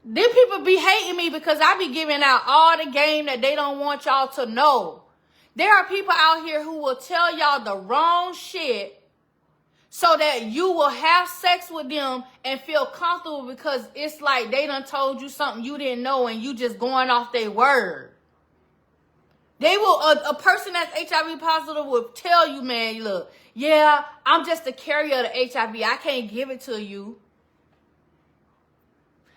them people be hating me because I be giving out all the game that they don't want y'all to know. There are people out here who will tell y'all the wrong shit so that you will have sex with them and feel comfortable because it's like they done told you something you didn't know and you just going off their word. They will, a person that's HIV positive will tell you, man, look, yeah, I'm just a carrier of the HIV. I can't give it to you.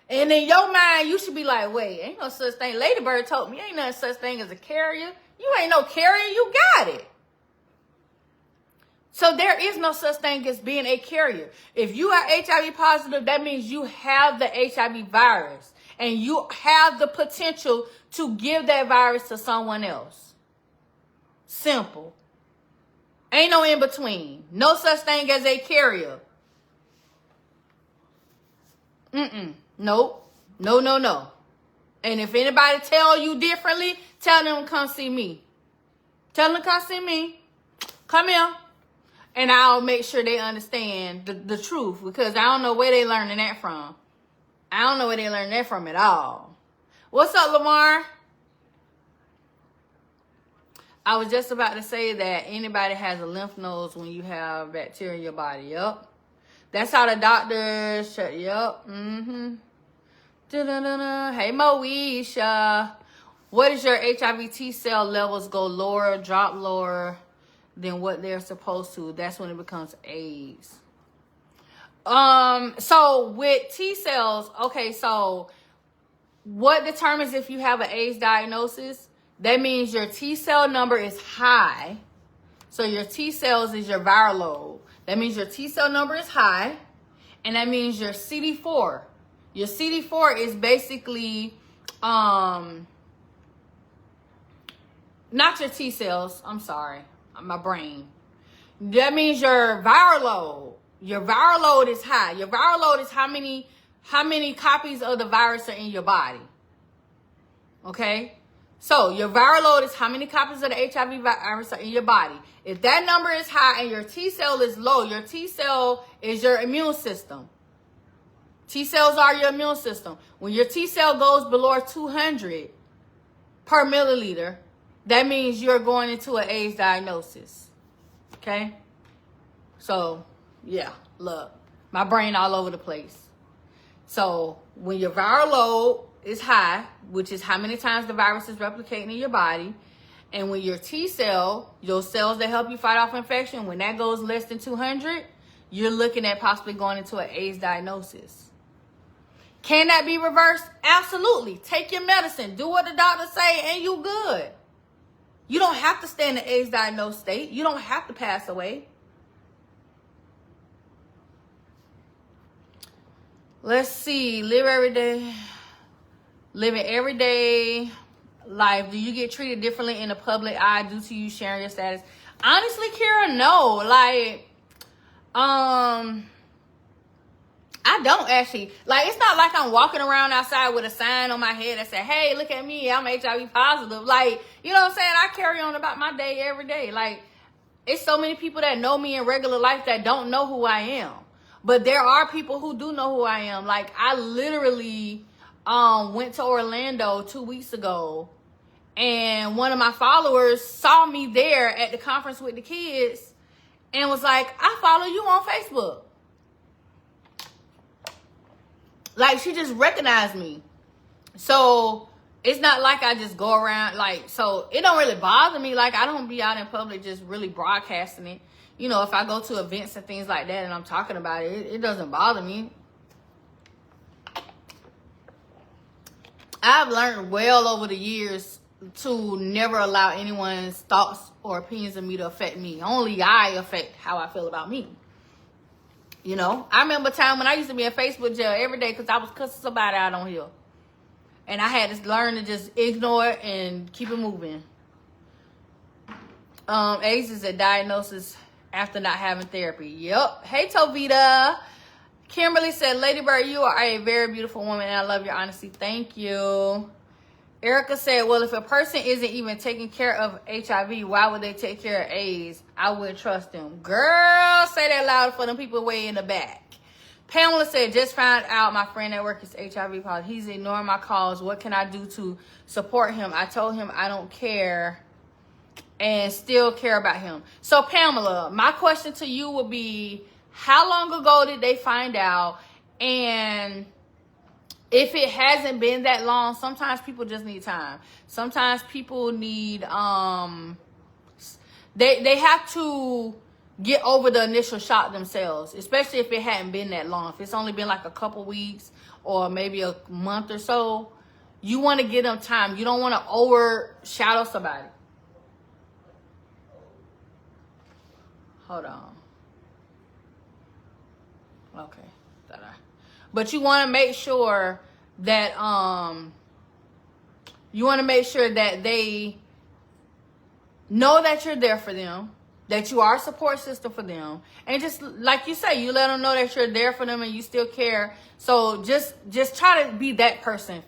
And in your mind, you should be like, wait, ain't no such thing. Ladybird told me ain't no such thing as a carrier. You ain't no carrier, you got it. So there is no such thing as being a carrier. If you are HIV positive, that means you have the HIV virus. And you have the potential to give that virus to someone else. Simple. Ain't no in between. No such thing as a carrier. Nope. No. And if anybody tell you differently, tell them to come see me. Tell them to come see me. Come here. And I'll make sure they understand the truth. Because I don't know where they learning that from. I don't know where they learning that from at all. What's up, Lamar? I was just about to say that anybody has a lymph nodes when you have bacteria in your body. Yep. That's how the doctors shut. Yep. Mm-hmm. Da-da-da-da. Hey, Moesha. What is your HIV T cell levels go lower, drop lower than what they're supposed to? That's when it becomes AIDS. So with T cells, okay, so what determines if you have an AIDS diagnosis? That means your T cell number is high. So your T cells is your viral load. That means your T cell number is high. And that means your CD4. Your CD4 is basically, not your T cells. I'm sorry. My brain. That means your viral load. Your viral load is high. Your viral load is how many copies of the virus are in your body. Okay? So your viral load is how many copies of the HIV virus are in your body. If that number is high and your T cell is low, your T cell is your immune system. T cells are your immune system. When your T cell goes below 200 per milliliter, that means you're going into an AIDS diagnosis. Okay? So, yeah, look, my brain all over the place. So when your viral load is high, which is how many times the virus is replicating in your body, and when your T cell, your cells that help you fight off infection, when that goes less than 200, you're looking at possibly going into an AIDS diagnosis. Can that be reversed? Absolutely. Take your medicine. Do what the doctors say, and you good. You don't have to stay in the AIDS diagnosed state. You don't have to pass away. Let's see. Living everyday life. Do you get treated differently in the public eye due to you sharing your status? Honestly, Kira, no. Like, I don't actually. Like, it's not like I'm walking around outside with a sign on my head that says, hey, look at me, I'm HIV positive. Like, you know what I'm saying? I carry on about my day every day. Like, it's so many people that know me in regular life that don't know who I am. But there are people who do know who I am. Like, I literally went to Orlando 2 weeks ago, and one of my followers saw me there at the conference with the kids and was like, I follow you on Facebook. Like, she just recognized me. So it's not like I just go around, like, so it don't really bother me. Like, I don't be out in public just really broadcasting it. You know, if I go to events and things like that and I'm talking about it, it doesn't bother me. I've learned well over the years to never allow anyone's thoughts or opinions of me to affect me. Only I affect how I feel about me. You know, I remember a time when I used to be in Facebook jail every day because I was cussing somebody out on here. And I had to learn to just ignore it and keep it moving. AIDS is a diagnosis after not having therapy. Yep. Hey, Tovita. Kimberly said, Lady Bird, you are a very beautiful woman, and I love your honesty. Thank you. Erica said, well, if a person isn't even taking care of HIV, why would they take care of AIDS? I wouldn't trust them. Girl, say that loud for them people way in the back. Pamela said, just found out my friend at work is HIV positive. He's ignoring my calls. What can I do to support him? I told him I don't care and still care about him. So, Pamela, my question to you would be, how long ago did they find out? And if it hasn't been that long, sometimes people just need time. Sometimes people need, they have to get over the initial shock themselves, especially if it hadn't been that long. If it's only been like a couple weeks or maybe a month or so, you want to give them time. You don't want to overshadow somebody. Hold on. Okay. But you want to make sure that they know that you're there for them, that you are a support system for them, and just like you say, you let them know that you're there for them and you still care. So just try to be that person.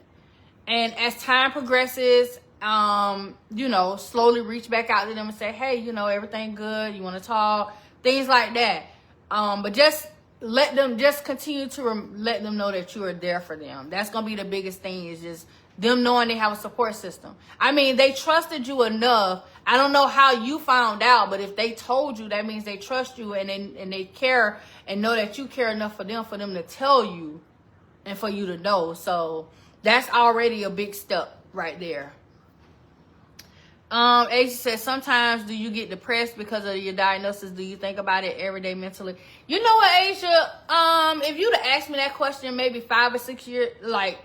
And as time progresses, you know, slowly reach back out to them and say, hey, you know, everything good? You want to talk? Things like that. But just let them just continue to let them know that you are there for them. That's going to be the biggest thing, is just them knowing they have a support system. I mean, they trusted you enough. I don't know how you found out, but if they told you, that means they trust you, and they care and know that you care enough for them to tell you and for you to know. So that's already a big step right there. Asia says, sometimes do you get depressed because of your diagnosis? Do you think about it every day mentally? You know what, Asia? If you'd have asked me that question maybe 5 or 6 years, like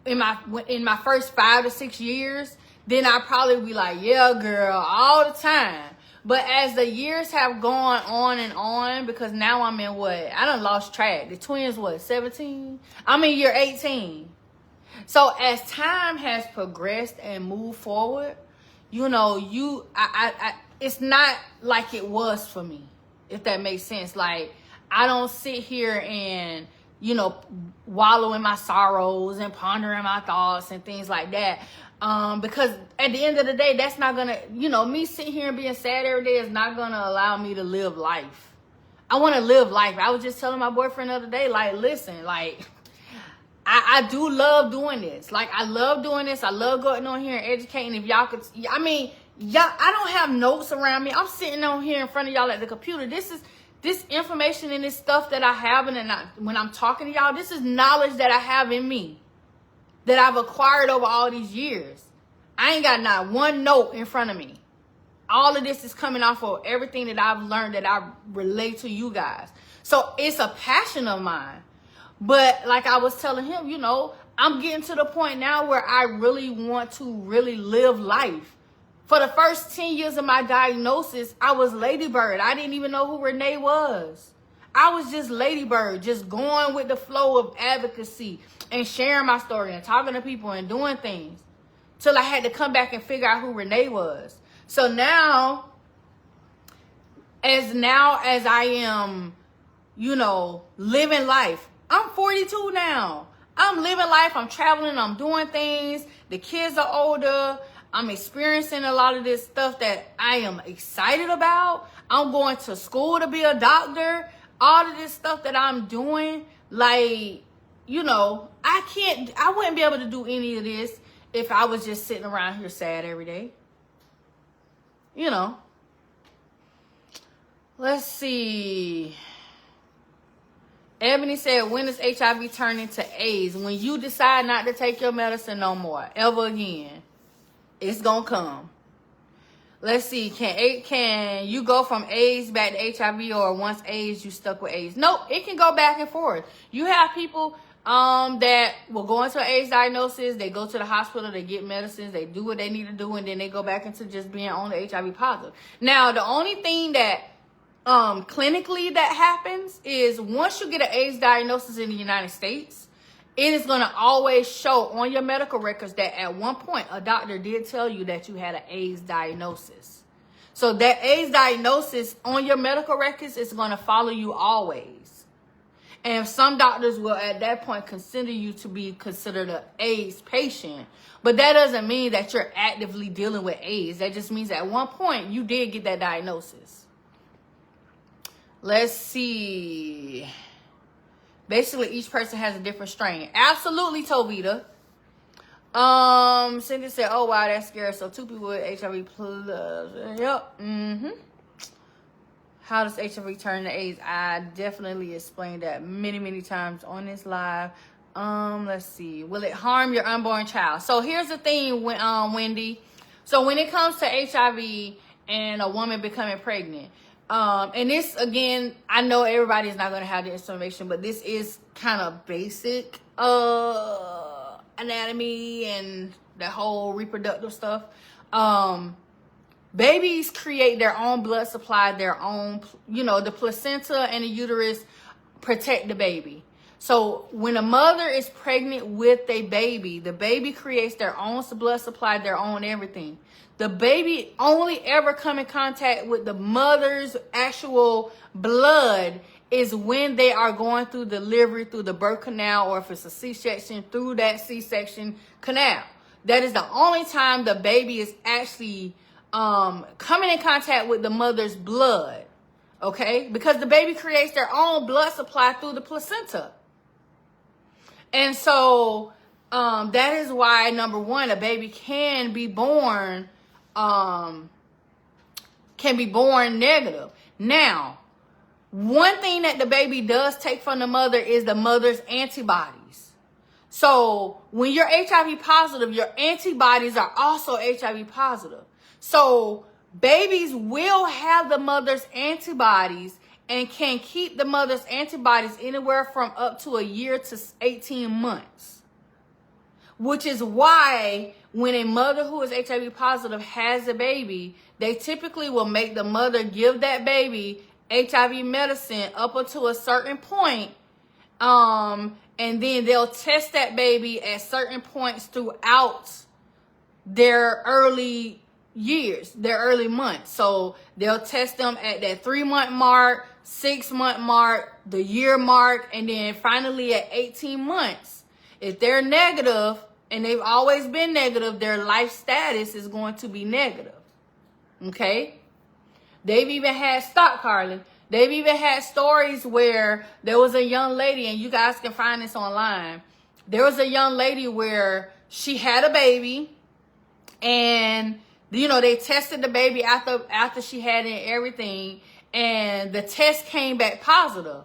in my first 5 to 6 years, then I'd probably be like, yeah, girl, all the time. But as the years have gone on and on, because now I'm in what? I done lost track. The twins, what, 17? I'm in year 18. So as time has progressed and moved forward, you know, it's not like it was for me, if that makes sense. Like, I don't sit here and, you know, wallow in my sorrows and pondering my thoughts and things like that. Because at the end of the day, that's not gonna, you know, me sitting here and being sad every day is not gonna allow me to live life. I want to live life. I was just telling my boyfriend the other day, like, listen, like, I do love doing this. Like, I love doing this. I love going on here and educating. If y'all could, I mean, y'all, I don't have notes around me. I'm sitting on here in front of y'all at the computer. This information and this stuff that I have, and when I'm talking to y'all, this is knowledge that I have in me that I've acquired over all these years. I ain't got not one note in front of me. All of this is coming off of everything that I've learned that I relate to you guys. So it's a passion of mine. But like I was telling him, you know, I'm getting to the point now where I really want to really live life. For the first 10 years of my diagnosis, I was Ladybird. I didn't even know who Renee was. I was just Ladybird, just going with the flow of advocacy and sharing my story and talking to people and doing things till I had to come back and figure out who Renee was. So now as I am, you know, living life, I'm 42 now. I'm living life. I'm traveling. I'm doing things. The kids are older. I'm experiencing a lot of this stuff that I am excited about. I'm going to school to be a doctor. All of this stuff that I'm doing, like, you know, I wouldn't be able to do any of this if I was just sitting around here sad every day. You know. Let's see. Ebony said, when does HIV turn into AIDS? When you decide not to take your medicine no more, ever again. It's going to come. Let's see. Can you go from AIDS back to HIV, or once AIDS, you stuck with AIDS? Nope. It can go back and forth. You have people that will go into an AIDS diagnosis. They go to the hospital. They get medicines. They do what they need to do. And then they go back into just being on the HIV positive. Now, the only thing that clinically that happens is once you get an AIDS diagnosis in the United States, it is going to always show on your medical records that at one point a doctor did tell you that you had an AIDS diagnosis. So that AIDS diagnosis on your medical records is going to follow you always. And some doctors will at that point consider you to be considered an AIDS patient. But that doesn't mean that you're actively dealing with AIDS. That just means at one point you did get that diagnosis. Let's see. Basically, each person has a different strain. Absolutely, Tovita. Cindy said, oh, wow, that's scary. So 2 people with HIV plus. Yep. How does HIV turn to AIDS? I definitely explained that many, many times on this live. Let's see. Will it harm your unborn child? So here's the thing, Wendy. So when it comes to HIV and a woman becoming pregnant, and this, again, I know everybody's not going to have the information, but this is kind of basic anatomy and the whole reproductive stuff. Babies create their own blood supply, their own, you know, the placenta and the uterus protect the baby. So when a mother is pregnant with a baby, the baby creates their own blood supply, their own everything. The baby only ever come in contact with the mother's actual blood is when they are going through delivery, through the birth canal, or if it's a C-section, through that C-section canal. That is the only time the baby is actually coming in contact with the mother's blood. okay? Because the baby creates their own blood supply through the placenta. And so that is why, number one, a baby can be born negative. Now, one thing that the baby does take from the mother is the mother's antibodies. So when you're HIV positive, your antibodies are also HIV positive. So babies will have the mother's antibodies and can keep the mother's antibodies anywhere from up to a year to 18 months. Which is why when a mother who is HIV positive has a baby, they typically will make the mother give that baby HIV medicine up until a certain point. And then they'll test that baby at certain points throughout their early years, their early months. So they'll test them at that 3-month mark, 6-month mark, the year mark, and then finally at 18 months. If they're negative, and they've always been negative, their life status is going to be negative. Okay? They've even had, stop, Carlin. They've even had stories where there was a young lady, and you guys can find this online. There was a young lady where she had a baby, and, you know, they tested the baby after she had it and everything, and the test came back positive.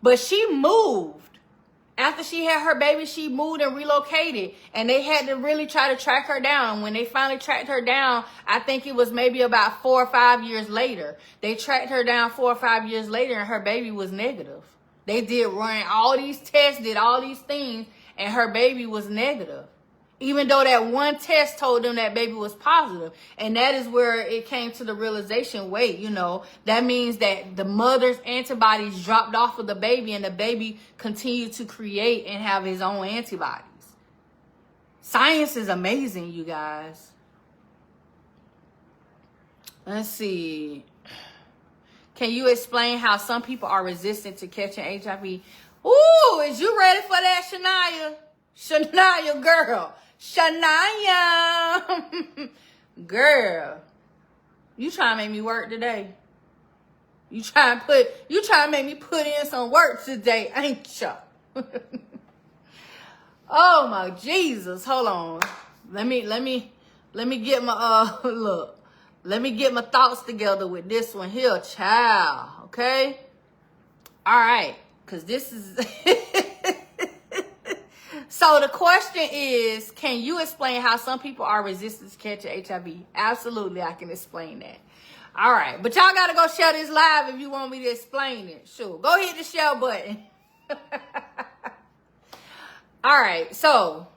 But she moved. After she had her baby, she moved and relocated, and they had to really try to track her down. When they finally tracked her down, I think it was maybe about 4 or 5 years later. They tracked her down 4 or 5 years later, and her baby was negative. They did run all these tests, did all these things, and her baby was negative. Even though that one test told them that baby was positive. And that is where it came to the realization, wait, you know, that means that the mother's antibodies dropped off of the baby and the baby continued to create and have his own antibodies. Science is amazing, you guys. Let's see. Can you explain how some people are resistant to catching HIV? Ooh, is you ready for that, Shania? Shania, girl. Shania. Girl. You trying to make me work today. You trying to make me put in some work today, ain't ya? Oh my Jesus. Hold on. Let me get my look. Let me get my thoughts together with this one here, child. Okay? All right. Cause this is So the question is, can you explain how some people are resistant to catching HIV? Absolutely, I can explain that. All right, but y'all got to go share this live if you want me to explain it. Sure, go hit the share button. All right, so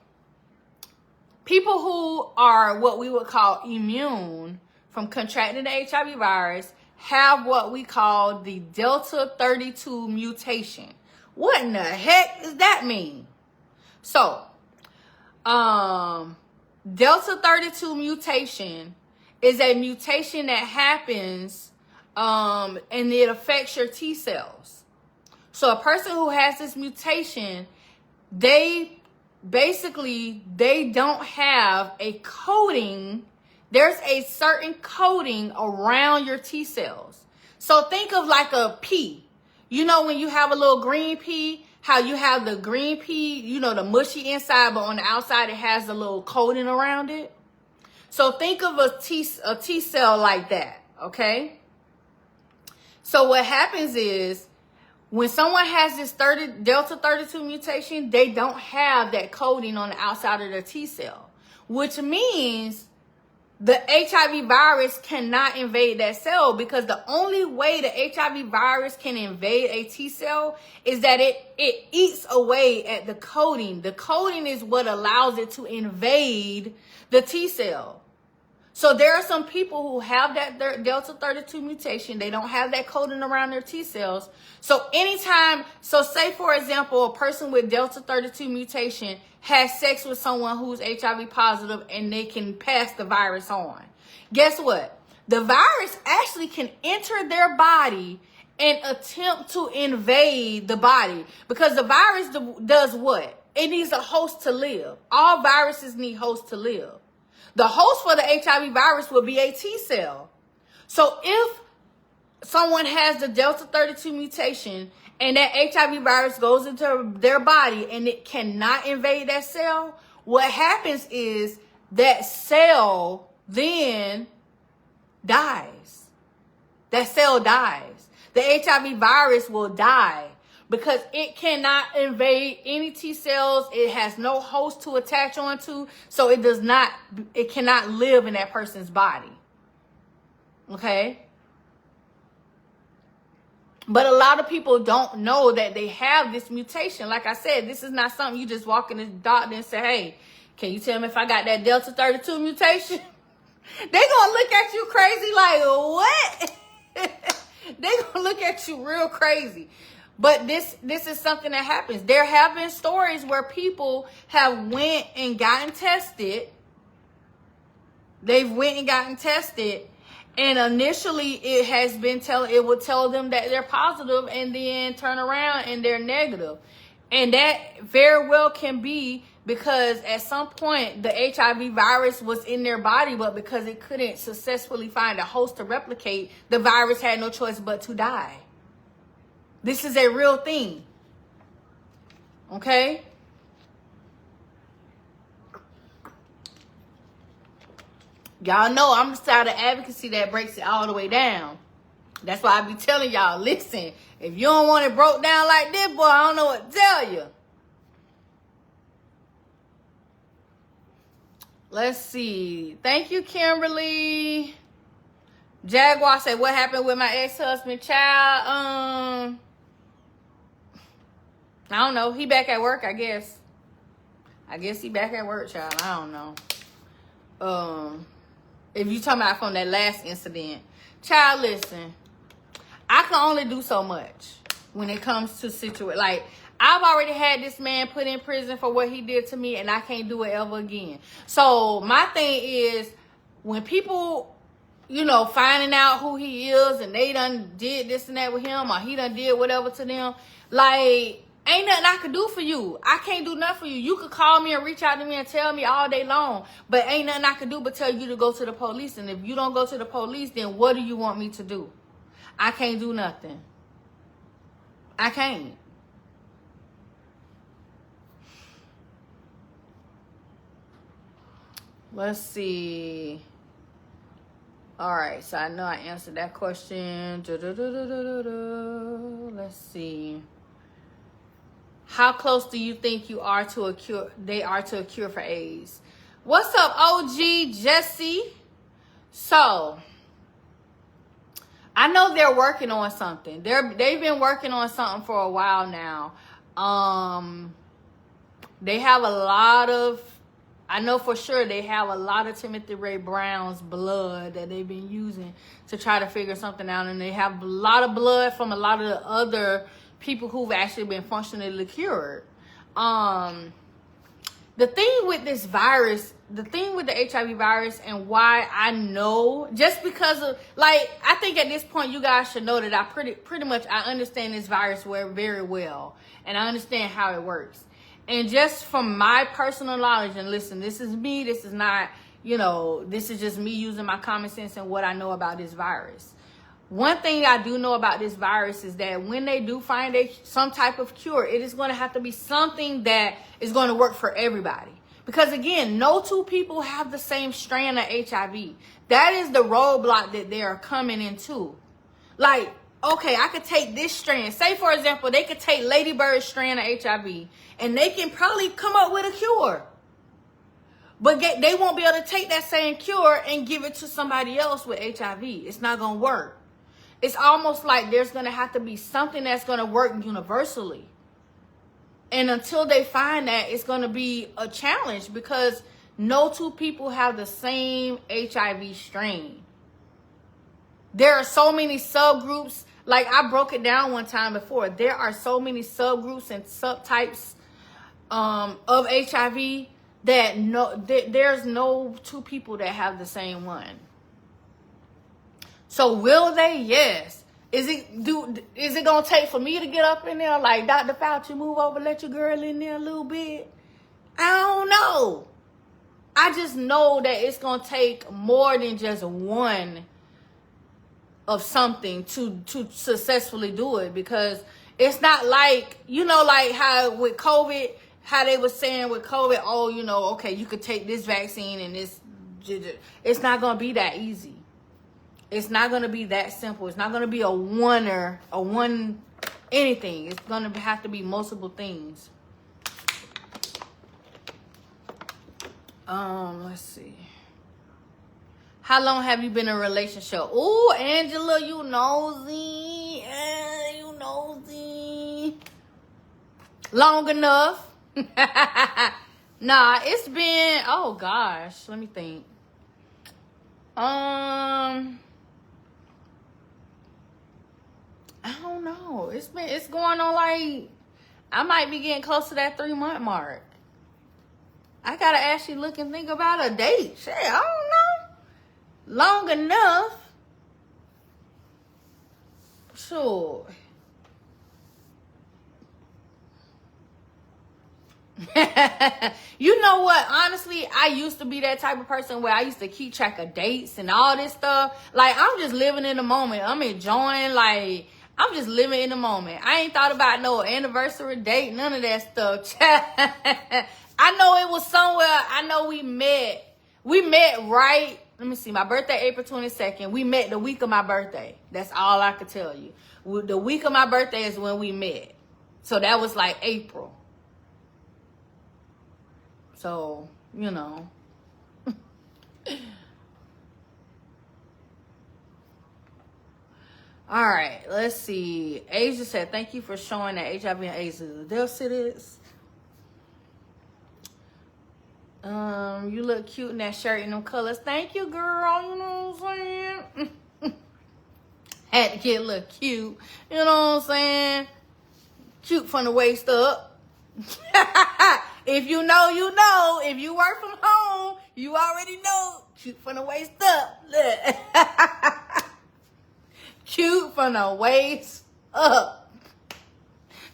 people who are what we would call immune from contracting the HIV virus have what we call the Delta 32 mutation. What in the heck does that mean? So, Delta 32 mutation is a mutation that happens and it affects your T cells. So a person who has this mutation, they don't have a coating. There's a certain coating around your T cells. So think of like a pea. You know when you have a little green pea, how you have the green pea, you know, the mushy inside, but on the outside it has a little coating around it. So think of a T cell like that, okay? So what happens is when someone has this Delta 32 mutation, they don't have that coating on the outside of their T cell, which means the HIV virus cannot invade that cell, because the only way the HIV virus can invade a T cell is that it eats away at the coating. The coating is what allows it to invade the T cell. So there are some people who have that Delta 32 mutation. They don't have that coating around their T cells. So say for example, a person with Delta 32 mutation has sex with someone who's HIV positive and they can pass the virus on. Guess what? The virus actually can enter their body and attempt to invade the body, because the virus does what? It needs a host to live. All viruses need hosts to live. The host for the HIV virus will be a T cell. So if someone has the Delta 32 mutation and that HIV virus goes into their body and it cannot invade that cell, what happens is that cell then dies. That cell dies. The HIV virus will die because it cannot invade any T cells. It has no host to attach onto, so it cannot live in that person's body. Okay? But a lot of people don't know that they have this mutation. Like I said, this is not something you just walk in the doctor and say, hey, can you tell me if I got that Delta 32 mutation? They gonna look at you crazy like, what? They gonna look at you real crazy. But this is something that happens. There have been stories where people have went and gotten tested. They've went and gotten tested. And initially it would tell them that they're positive and then turn around and they're negative. And that very well can be because at some point the HIV virus was in their body, but because it couldn't successfully find a host to replicate, the virus had no choice but to die. This is a real thing. Okay? Y'all know I'm the side of advocacy that breaks it all the way down. That's why I be telling y'all, listen, if you don't want it broke down like this, boy, I don't know what to tell you. Let's see. Thank you, Kimberly. Jaguar said, what happened with my ex-husband, child? I don't know. He back at work, I guess. I guess he back at work, child. I don't know. If you talking about from that last incident. Child, listen. I can only do so much when it comes to situation. Like, I've already had this man put in prison for what he did to me, and I can't do it ever again. So, my thing is, when people, finding out who he is, and they done did this and that with him, or he done did whatever to them, like, ain't nothing I can do for you. I can't do nothing for you. You could call me and reach out to me and tell me all day long, but ain't nothing I can do but tell you to go to the police. And if you don't go to the police, then what do you want me to do? I can't do nothing. I can't. Let's see. All right, so I know I answered that question. Let's see. How close do you think you are to a cure? They are to a cure for AIDS. What's up, OG Jesse? So, I know they're working on something. They've been working on something for a while now. They have a lot of, I know for sure they have a lot of Timothy Ray Brown's blood that they've been using to try to figure something out. And they have a lot of blood from a lot of the other people who've actually been functionally cured. The thing with this virus, the thing with the HIV virus, and why I know, just because of, like, I think at this point you guys should know that I pretty much I understand this virus very well, and I understand how it works. And just from my personal knowledge, and listen, this is me, this is not, this is just me using my common sense and what I know about this virus. One thing I do know about this virus is that when they do find some type of cure, it is going to have to be something that is going to work for everybody. Because again, no two people have the same strain of HIV. That is the roadblock that they are coming into. Like, okay, I could take this strain. Say, for example, they could take Lady Bird's strain of HIV, and they can probably come up with a cure. But they won't be able to take that same cure and give it to somebody else with HIV. It's not going to work. It's almost like there's going to have to be something that's going to work universally. And until they find that, it's going to be a challenge because no two people have the same HIV strain. There are so many subgroups. Like I broke it down one time before. There are so many subgroups and subtypes of HIV that there's no two people that have the same one. So will they? Yes. Is it gonna take for me to get up in there like Dr. Fauci, move over, let your girl in there a little bit? I don't know. I just know that it's gonna take more than just one of something to successfully do it, because it's not like, like how with COVID, how they were saying with COVID, oh, okay, you could take this vaccine and this. It's not going to be that easy. It's not going to be that simple. It's not going to be a one anything. It's going to have to be multiple things. Let's see. How long have you been in a relationship? Ooh, Angela, you nosy. You nosy. Long enough. Nah, it's been, oh gosh, let me think. I don't know. It's going on like, I might be getting close to that 3-month mark. I gotta actually look and think about a date. Shit, I don't know. Long enough. Sure. You know what? Honestly, I used to be that type of person where I used to keep track of dates and all this stuff. Like, I'm just living in the moment. I'm enjoying, like, I'm just living in the moment. I ain't thought about no anniversary date, none of that stuff. I know it was somewhere. I know we met. We met right. Let me see. My birthday, April 22nd. We met the week of my birthday. That's all I could tell you. The week of my birthday is when we met. So that was like April. So, All right, let's see. Asia said, thank you for showing that HIV and AIDS is a death sentence. You look cute in that shirt and them colors. Thank you, girl. You know what I'm saying? Had to get a little cute. You know what I'm saying? Cute from the waist up. If you know, you know. If you work from home, you already know. Cute from the waist up. Look. Cute from the waist up.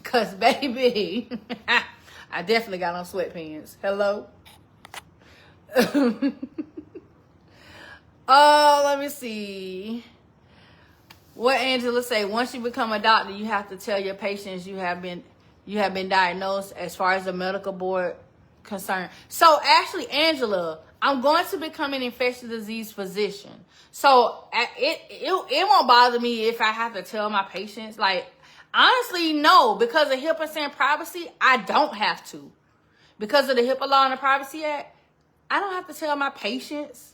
Cause baby, I definitely got on sweatpants. Hello? Oh, let me see. What Angela say? Once you become a doctor, you have to tell your patients you have been diagnosed as far as the medical board concerned. So actually, Angela, I'm going to become an infectious disease physician. So it won't bother me if I have to tell my patients. Like, honestly, no, because of HIPAA and privacy, I don't have to. Because of the HIPAA law and the Privacy Act, I don't have to tell my patients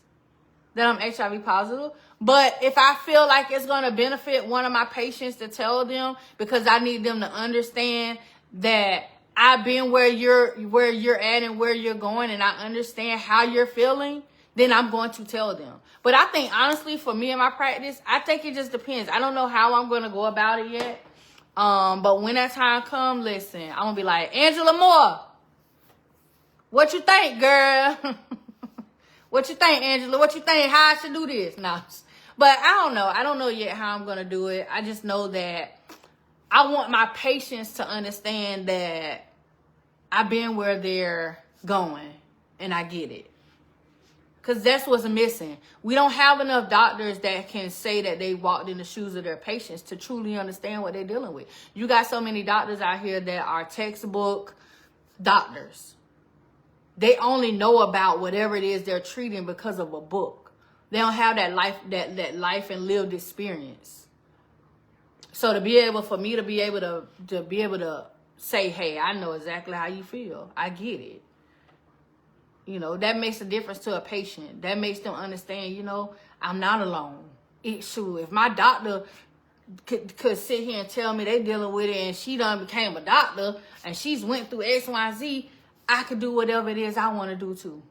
that I'm HIV positive. But if I feel like it's going to benefit one of my patients to tell them, because I need them to understand that I've been where you're at and where you're going, and I understand how you're feeling, then I'm going to tell them. But I think, honestly, for me and my practice, I think it just depends. I don't know how I'm going to go about it yet. But when that time comes, listen, I'm going to be like, Angela Moore, what you think, girl? What you think, Angela? What you think? How I should do this? No. But I don't know. I don't know yet how I'm going to do it. I just know that I want my patients to understand that I've been where they're going, and I get it. Because that's what's missing. We don't have enough doctors that can say that they walked in the shoes of their patients to truly understand what they're dealing with. You got so many doctors out here that are textbook doctors. They only know about whatever it is they're treating because of a book. They don't have that life and lived experience. So to be able to say, hey, I know exactly how you feel. I get it. That makes a difference to a patient. That makes them understand, I'm not alone. If my doctor could sit here and tell me they dealing with it and she done became a doctor and she's went through X, Y, Z, I could do whatever it is I want to do too.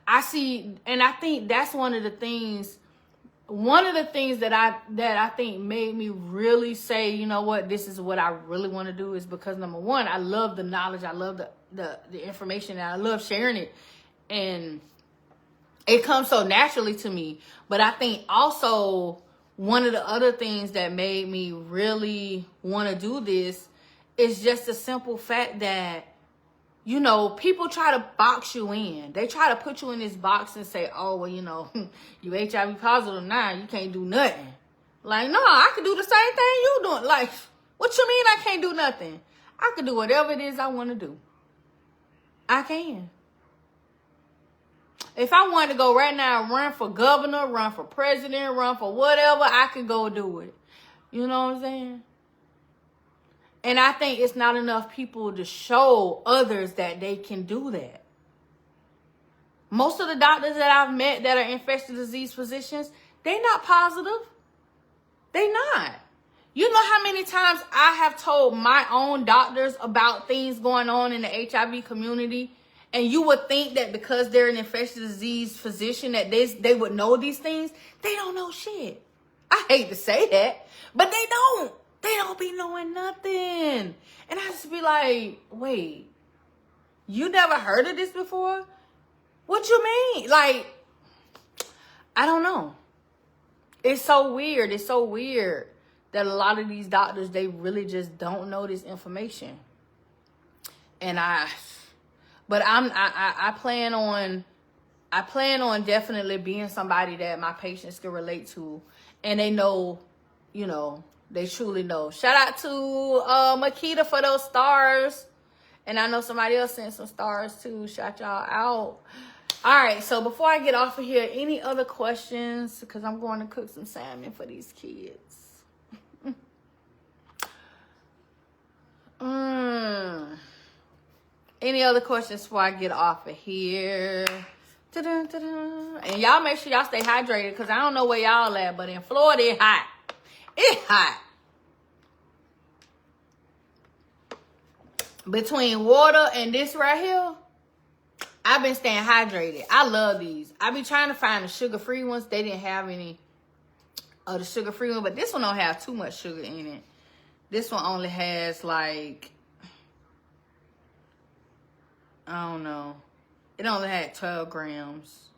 I see, and I think that's one of the things that I think made me really say, you know what, this is what I really want to do, is because, number one, I love the knowledge. I love the information, and I love sharing it. And it comes so naturally to me. But I think also one of the other things that made me really want to do this is just the simple fact that, you know, people try to box you in. They try to put you in this box and say, oh, well, you know, you HIV positive now, you can't do nothing. Like, no, I can do the same thing you doing. Like, what you mean I can't do nothing? I can do whatever it is I want to do. I can. If I wanted to go right now, run for governor, run for president, run for whatever, I could go do it. You know what I'm saying? And I think it's not enough people to show others that they can do that. Most of the doctors that I've met that are infectious disease physicians, they not positive. They not. You know how many times I have told my own doctors about things going on in the HIV community, and you would think that because they're an infectious disease physician that they would know these things. They don't know shit. I hate to say that, but they don't. They don't be knowing nothing. And I just be like, wait, you never heard of this before? What you mean? Like, I don't know. It's so weird. It's so weird that a lot of these doctors, they really just don't know this information. And I plan on definitely being somebody that my patients can relate to, and they know, you know, they truly know. Shout out to Makita for those stars. And I know somebody else sent some stars too. Shout y'all out. All right, so before I get off of here, any other questions? Because I'm going to cook some salmon for these kids. Any other questions before I get off of here? Ta-da, ta-da. And y'all make sure y'all stay hydrated, because I don't know where y'all at, but in Florida, it's hot. It's hot. Between water and this right here, I've been staying hydrated. I love these. I be trying to find the sugar-free ones. They didn't have any of the sugar-free one, but this one don't have too much sugar in it. This one only has like, I don't know. It only had 12 grams.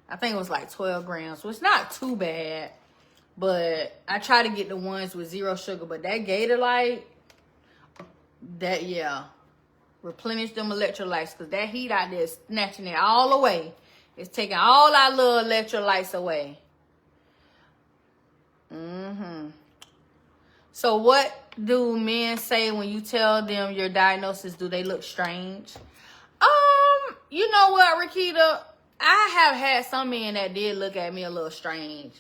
I think it was like 12 grams, so it's not too bad. But I try to get the ones with 0 sugar. But that Gatorade, that, yeah, replenish them electrolytes, because that heat out there is snatching it all away. It's taking all our little electrolytes away. So what do men say when you tell them your diagnosis? Do they look strange? You know what, Rakita? I have had some men that did look at me a little strange.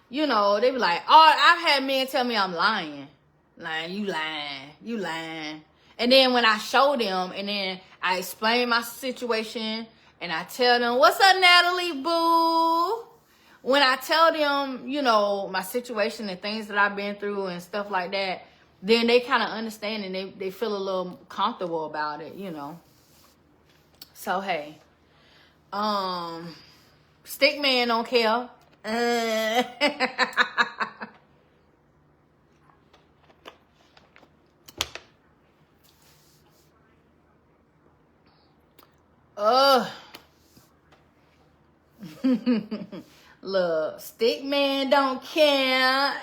You know, they be like, oh, I've had men tell me I'm lying. Like, you lying. And then when I show them, and then I explain my situation, and I tell them, what's up, Natalie, boo? When I tell them, you know, my situation and things that I've been through and stuff like that, then they kind of understand, and they feel a little comfortable about it, you know. So, hey. Stick man don't care. Look, stick man don't care.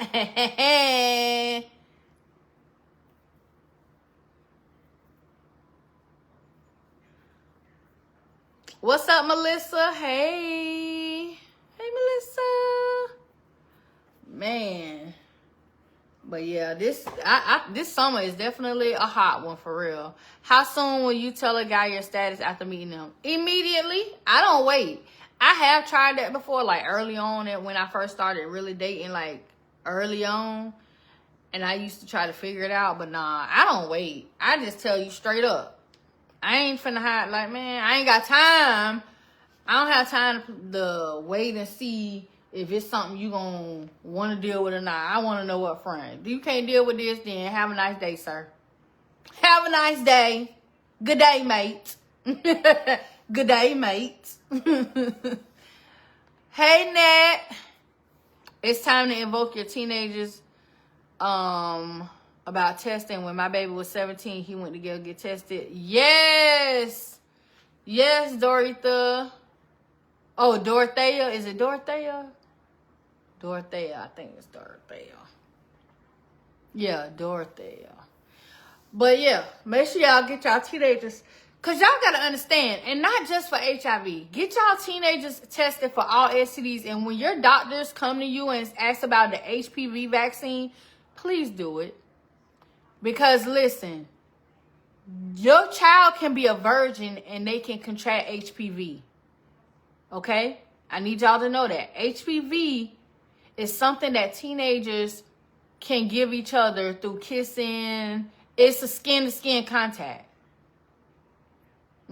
What's up, Melissa? Hey, Melissa. Man. But yeah, this summer is definitely a hot one for real. How soon will you tell a guy your status after meeting him? Immediately. I don't wait. I have tried that before, like early on, and when I first started really dating, like early on, and I used to try to figure it out, but nah, I don't wait. I just tell you straight up. I ain't finna hide, like, man, I ain't got time. I don't have time to wait and see if it's something you gonna want to deal with or not. I want to know up front. If you can't deal with this, then have a nice day, sir. Have a nice day. Good day, mate. Good day, mate. Hey, Nat. It's time to invoke your teenagers about testing. When my baby was 17, he went to go get tested. Yes, Doritha. Oh, Dorothea. Is it Dorothea? Dorothea. I think it's Dorothea. Yeah, Dorothea. But yeah, make sure y'all get y'all teenagers Because y'all got to understand, and not just for HIV. Get y'all teenagers tested for all STDs. And when your doctors come to you and ask about the HPV vaccine, please do it. Because listen, your child can be a virgin and they can contract HPV. Okay? I need y'all to know that. HPV is something that teenagers can give each other through kissing. It's a skin-to-skin contact.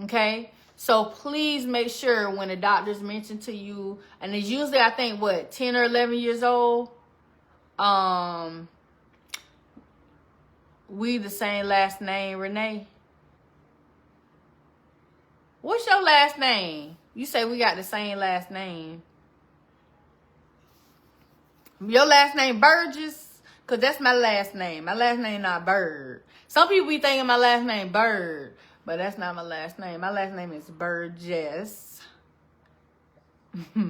Okay? So please make sure when the doctors mention to you, and it's usually, I think, 10 or 11 years old, we the same last name, Renee. What's your last name? You say we got the same last name. Your last name Burgess? Because that's my last name. My last name not Bird. Some people be thinking my last name Bird. But that's not my last name. My last name is Burgess. Is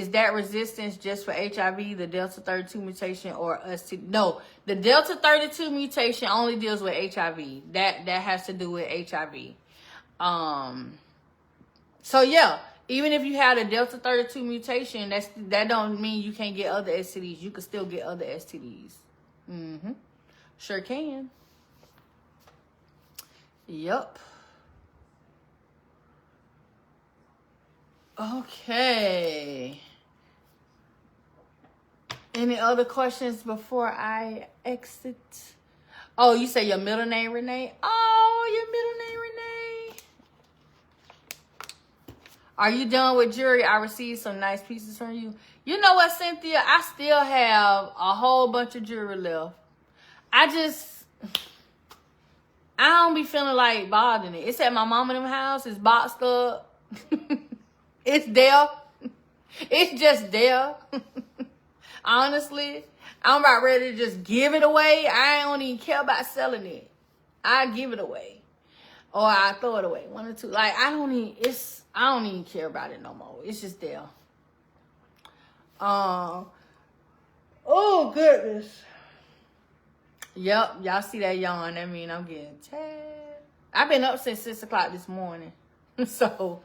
that resistance just for HIV, the Delta 32 mutation, or STD? No, the Delta 32 mutation only deals with HIV. That has to do with HIV. So yeah, even if you had a Delta 32 mutation, that don't mean you can't get other STDs. You can still get other STDs. Sure can. Yup. Okay. Any other questions before I exit? Oh, you say your middle name, Renee? Oh, your middle name, Renee. Are you done with jewelry? I received some nice pieces from you. You know what, Cynthia? I still have a whole bunch of jewelry left. I don't be feeling like bothering it. It's at my mama and them house. It's boxed up. It's there. It's just there. Honestly, I'm about ready to just give it away. I don't even care about selling it. I give it away, or I throw it away. One or two. Like I don't even care about it no more. It's just there. Oh goodness. Yep, y'all see that yawn. That mean I'm getting tired. I've been up since 6 o'clock this morning. So,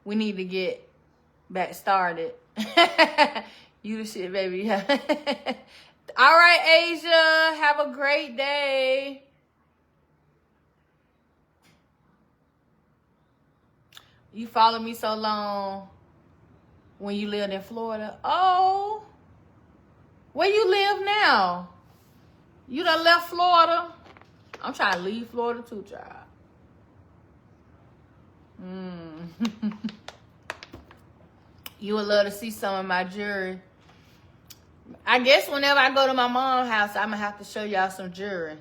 we need to get back started. You the shit, baby. All right, Asia. Have a great day. You followed me so long when you lived in Florida. Oh. Where you live now? You done left Florida? I'm trying to leave Florida too, child. You would love to see some of my jewelry. I guess whenever I go to my mom's house, I'm going to have to show y'all some jewelry.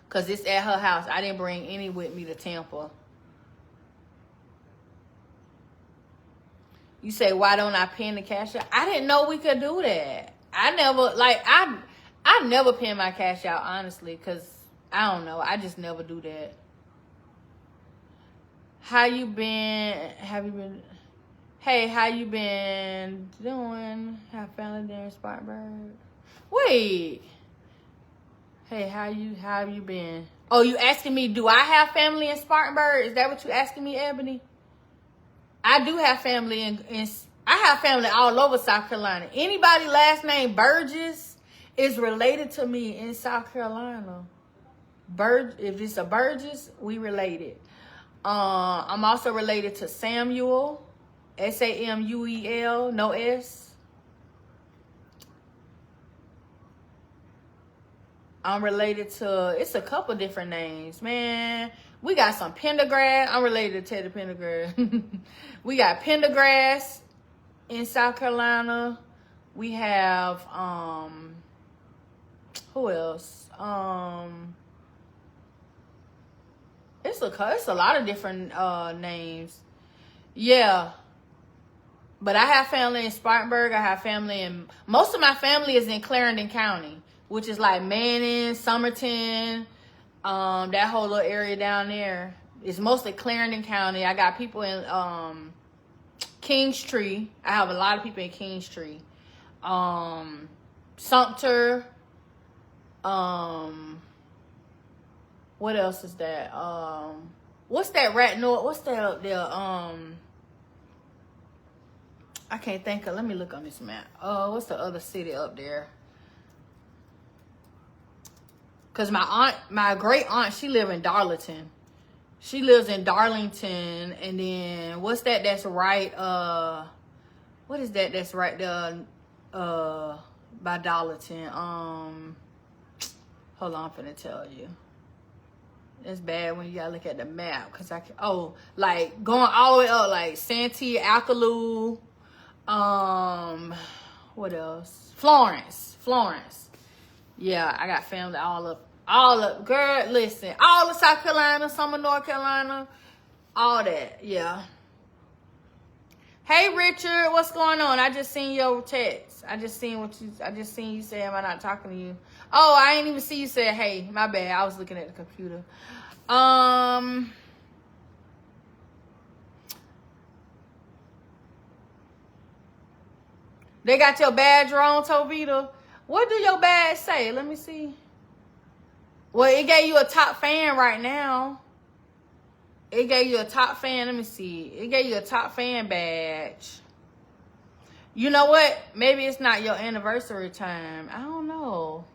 Because it's at her house. I didn't bring any with me to Tampa. You say, why don't I pin the cash out? I didn't know we could do that. I never pin my cash out, honestly, because I don't know. I just never do that. How you been? Hey, how you been doing? Have family there in Spartanburg? Wait. Hey, how have you been? Oh, you asking me, do I have family in Spartanburg? Is that what you asking me, Ebony? I do have family in I have family all over South Carolina. Anybody last name Burgess is related to me in South Carolina. If it's a Burgess, we related. I'm also related to Samuel, Samuel, no S. I'm related to, it's a couple different names, man. We got some Pendergrass. I'm related to Teddy Pendergrass. We got Pendergrass in South Carolina. We have, who else? It's a lot of different names. Yeah. But I have family in Spartanburg. I have family in, most of my family is in Clarendon County, which is like Manning, Somerton, that whole little area down there. It's mostly Clarendon County. I got people in Kingstree. I have a lot of people in Kingstree. Sumter. What else is that? What's that rat noise? What's that up there? I can't think of. Let me look on this map. What's the other city up there? Cause my great aunt, she live in Darlington. She lives in Darlington, and then what's that? That's right. What is that? That's right there. By Darlington. Hold on, I'm finna tell you. It's bad when you gotta look at the map, cause I can. Oh, like going all the way up, like Santee, Alcaloo. What else? Florence. Yeah, I got family all up. Girl, listen, all of South Carolina, some of North Carolina, all that. Yeah. Hey Richard, what's going on? I just seen your text. I just seen you say, am I not talking to you? Oh, I ain't even see you say, hey, my bad. I was looking at the computer. They got your badge wrong, Tovita. What do your badge say? Let me see. Well, it gave you a top fan right now. It gave you a top fan. Let me see. It gave you a top fan badge. You know what? Maybe it's not your anniversary time. I don't know.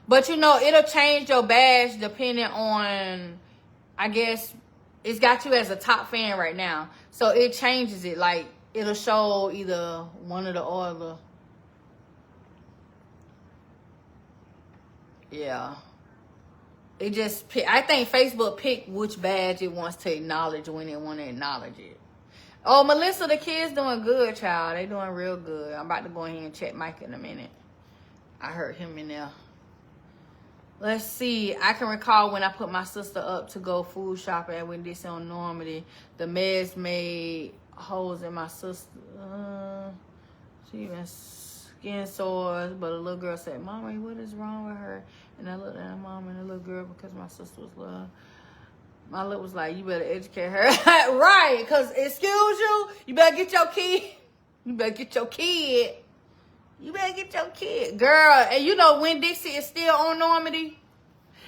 But you know, it'll change your badge depending on, I guess, it's got you as a top fan right now. So it changes it. Like, it'll show either one of the other. Yeah. It just, I think Facebook picked which badge it wants to acknowledge when it want to acknowledge it. Oh, Melissa, the kids doing good, child. They doing real good. I'm about to go ahead and check Mike in a minute. I heard him in there. Let's see. I can recall when I put my sister up to go food shopping at Winn-Dixie on Normandy. The meds made holes in my sister. She even skin sores, but a little girl said, Mommy, what is wrong with her? And I looked at her mom and the little girl because my sister was little. My lip was like, you better educate her. Right, because excuse you, you better get your kid. You better get your kid. You better get your kid. Girl, and you know Winn-Dixie is still on Normandy?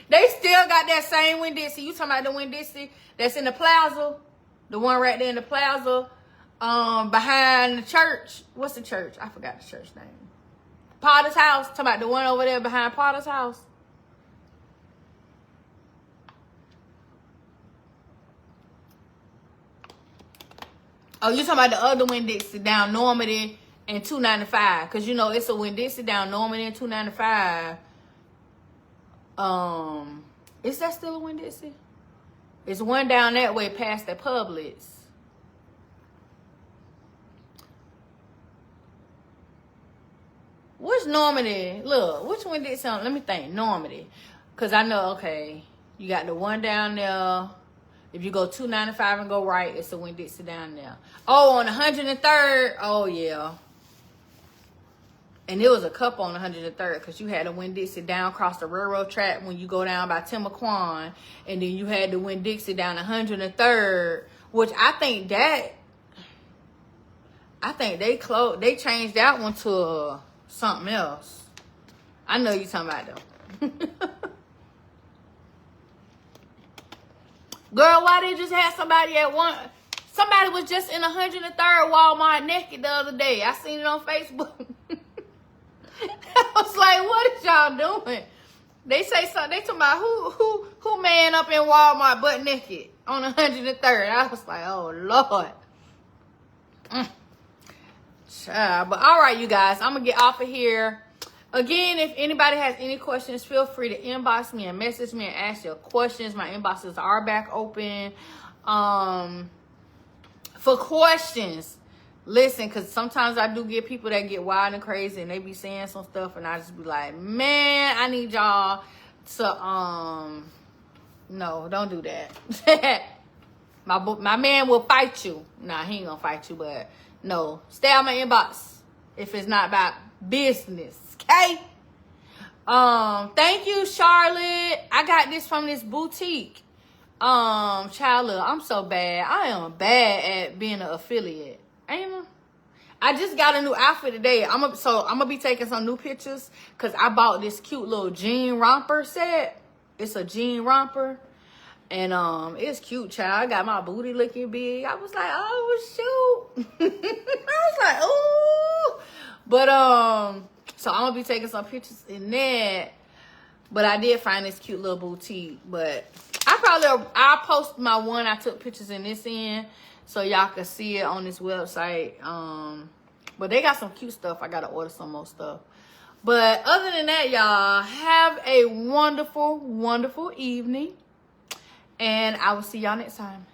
They still got that same Winn-Dixie. You talking about the Winn-Dixie that's in the plaza? The one right there in the plaza behind the church. What's the church? I forgot the church name. Potter's house. Talking about the one over there behind Potter's house. Oh, you talking about the other Winn-Dixie down Normandy and 295. Because, you know, it's a Winn-Dixie down Normandy and 295. Is that still a Winn-Dixie? It's one down that way past the Publix. Which Normandy? Look, which Winn-Dixie? Let me think. Normandy. Because I know, okay, you got the one down there. If you go 295 and go right, it's a Winn-Dixie down there. Oh, on 103rd. Oh, yeah. And there was a couple on 103rd because you had a Winn-Dixie down across the railroad track when you go down by Timaquan. And then you had the Winn-Dixie down 103rd, which I think they changed that one to something else. I know you talking about them. Girl, why they just had somebody at one? Somebody was just in 103rd Walmart naked the other day. I seen it on Facebook. I was like, what is y'all doing? They say something. They talking about who man up in Walmart butt naked on 103rd. I was like, oh Lord. Child. But all right, you guys, I'm gonna get off of here. Again, if anybody has any questions, feel free to inbox me and message me and ask your questions. My inboxes are back open for questions. Listen, because sometimes I do get people that get wild and crazy and they be saying some stuff and I just be like, man, I need y'all to, no, don't do that. My man will fight you. Nah, he ain't gonna fight you, but no, stay out my inbox if it's not about business. Okay. Thank you, Charlotte. I got this from this boutique. Child, look, I'm so bad. I am bad at being an affiliate. Ain't I? I just got a new outfit today. I'm gonna be taking some new pictures because I bought this cute little jean romper set. It's a jean romper. And it's cute, child. I got my booty looking big. I was like, oh shoot. I was like, ooh. But so I'm gonna be taking some pictures in that. But I did find this cute little boutique. But I'll post my one I took pictures in this in, so y'all can see it on this website. But they got some cute stuff. I gotta order some more stuff. But other than that, y'all, have a wonderful, wonderful evening. And I will see y'all next time.